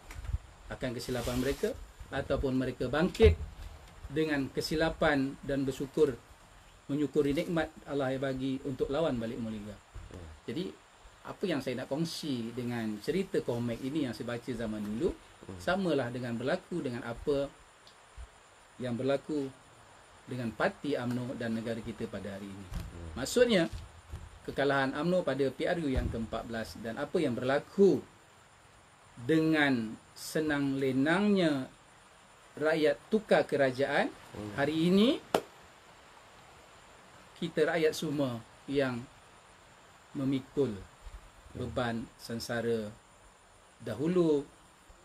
akan kesilapan mereka, ataupun mereka bangkit dengan kesilapan dan bersyukur, menyukuri nikmat Allah yang bagi untuk lawan balik Mulligan. Jadi apa yang saya nak kongsi dengan cerita komik ini yang saya baca zaman dulu, samalah dengan berlaku dengan apa yang berlaku dengan parti UMNO dan negara kita pada hari ini. Maksudnya kekalahan UMNO pada PRU yang ke-14 dan apa yang berlaku dengan senang lenangnya rakyat tukar kerajaan, hari ini kita rakyat semua yang memikul beban sengsara. Dahulu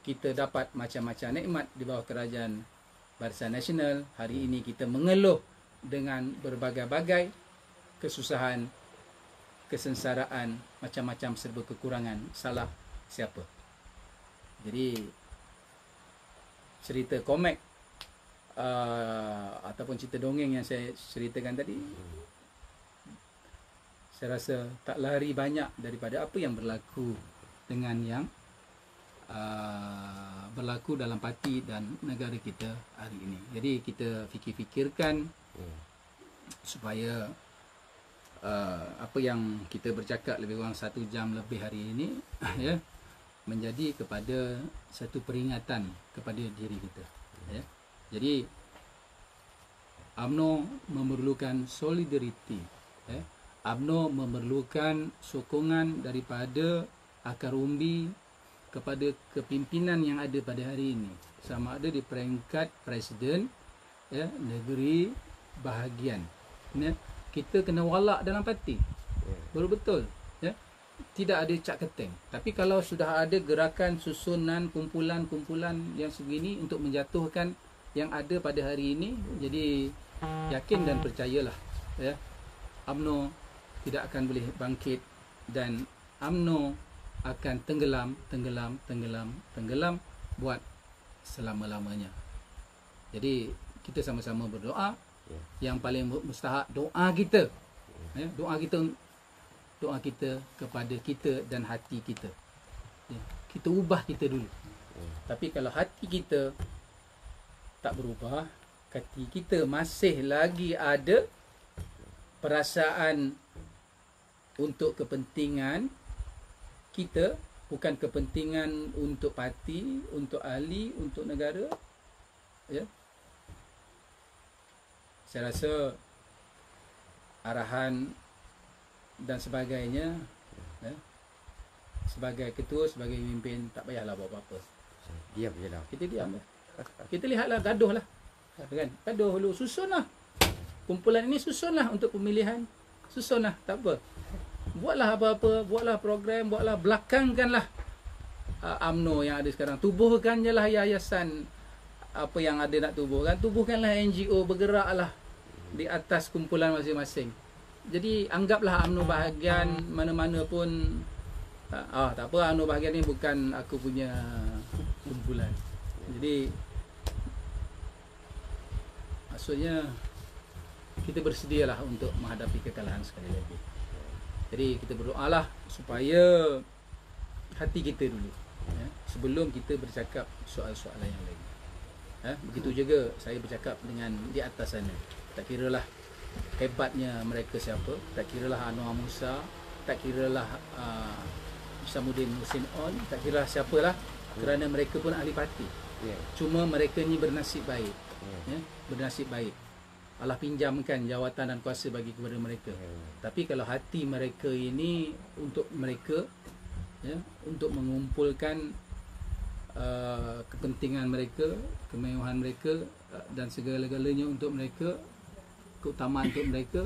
kita dapat macam-macam nikmat di bawah kerajaan Barisan Nasional. Hari ini kita mengeluh dengan berbagai-bagai kesusahan, kesengsaraan, macam-macam serba kekurangan. Salah siapa? Jadi cerita komik ataupun cerita dongeng yang saya ceritakan tadi, saya rasa tak lari banyak daripada apa yang berlaku dengan yang berlaku dalam parti dan negara kita hari ini. Jadi kita fikir-fikirkan supaya apa yang kita bercakap lebih kurang 1 jam lebih hari ini ya, menjadi kepada satu peringatan kepada diri kita ya. Jadi UMNO memerlukan solidariti ya. UMNO memerlukan sokongan daripada akar umbi kepada kepimpinan yang ada pada hari ini, sama ada di peringkat presiden ya, negeri bahagian ya. Kita kena walak dalam parti, baru betul ya. Tidak ada cak keteng. Tapi kalau sudah ada gerakan susunan kumpulan-kumpulan yang segini untuk menjatuhkan yang ada pada hari ini, jadi yakin dan percayalah ya, UMNO tidak akan boleh bangkit dan UMNO akan tenggelam buat selama-lamanya. Jadi kita sama-sama berdoa. Yang paling mustahak doa kita ya, doa kita kepada kita dan hati kita ya, kita ubah kita dulu. Tapi kalau hati kita tak berubah, hati kita masih lagi ada perasaan untuk kepentingan kita, bukan kepentingan untuk parti, untuk ahli, untuk negara ya, saya rasa arahan dan sebagainya ya, sebagai ketua, sebagai pemimpin, tak payahlah buat apa-apa. Diam je lah. Kita diam lah. Kita lihatlah, gaduh lah kan? Gaduh dulu, susunlah kumpulan ini, susunlah untuk pemilihan, susunlah, tak apa. Buatlah apa-apa, buatlah program, buatlah, belakangkanlah UMNO yang ada sekarang. Tubuhkan je lah yayasan apa yang ada nak tubuhkan. Tubuhkanlah NGO, bergeraklah di atas kumpulan masing-masing. Jadi anggaplah UMNO bahagian mana-mana pun. Tak apa, UMNO bahagian ni bukan aku punya kumpulan. Jadi maksudnya kita bersedialah untuk menghadapi kekalahan sekali lagi. Jadi kita berdoalah supaya hati kita dulu, ya, sebelum kita bercakap soal-soalan yang lain. Begitu juga saya bercakap dengan di atas sana. Tak kiralah hebatnya mereka siapa, tak kiralah Anwar Musa, tak kiralah Isamuddin Hussein On, tak kiralah siapalah, kerana mereka pun ahli parti. Cuma mereka ni bernasib baik, ya, bernasib baik. Allah pinjamkan jawatan dan kuasa bagi kepada mereka. Tapi kalau hati mereka ini untuk mereka, ya, untuk mengumpulkan kepentingan mereka, kemewahan mereka dan segala-galanya untuk mereka, keutamaan untuk mereka,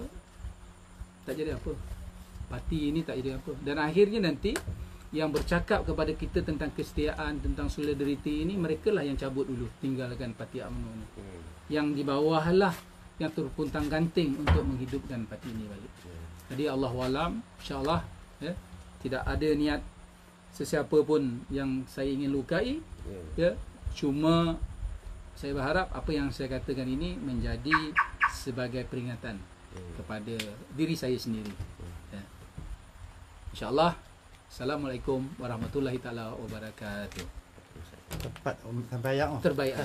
tak jadi apa. Parti ini tak jadi apa. Dan akhirnya nanti yang bercakap kepada kita tentang kesetiaan, tentang solidariti ini, mereka lah yang cabut dulu, tinggalkan Parti UMNO ni. Yang di bawah lah yang terpuntang ganting untuk menghidupkan parti ini balik. Jadi Allahualam, insya-Allah, ya, tidak ada niat sesiapa pun yang saya ingin lukai, ya. Cuma saya berharap apa yang saya katakan ini menjadi sebagai peringatan kepada diri saya sendiri, ya. InsyaAllah. Assalamualaikum warahmatullahi taala wabarakatuh. Tepat sampai ayat. Terbaik.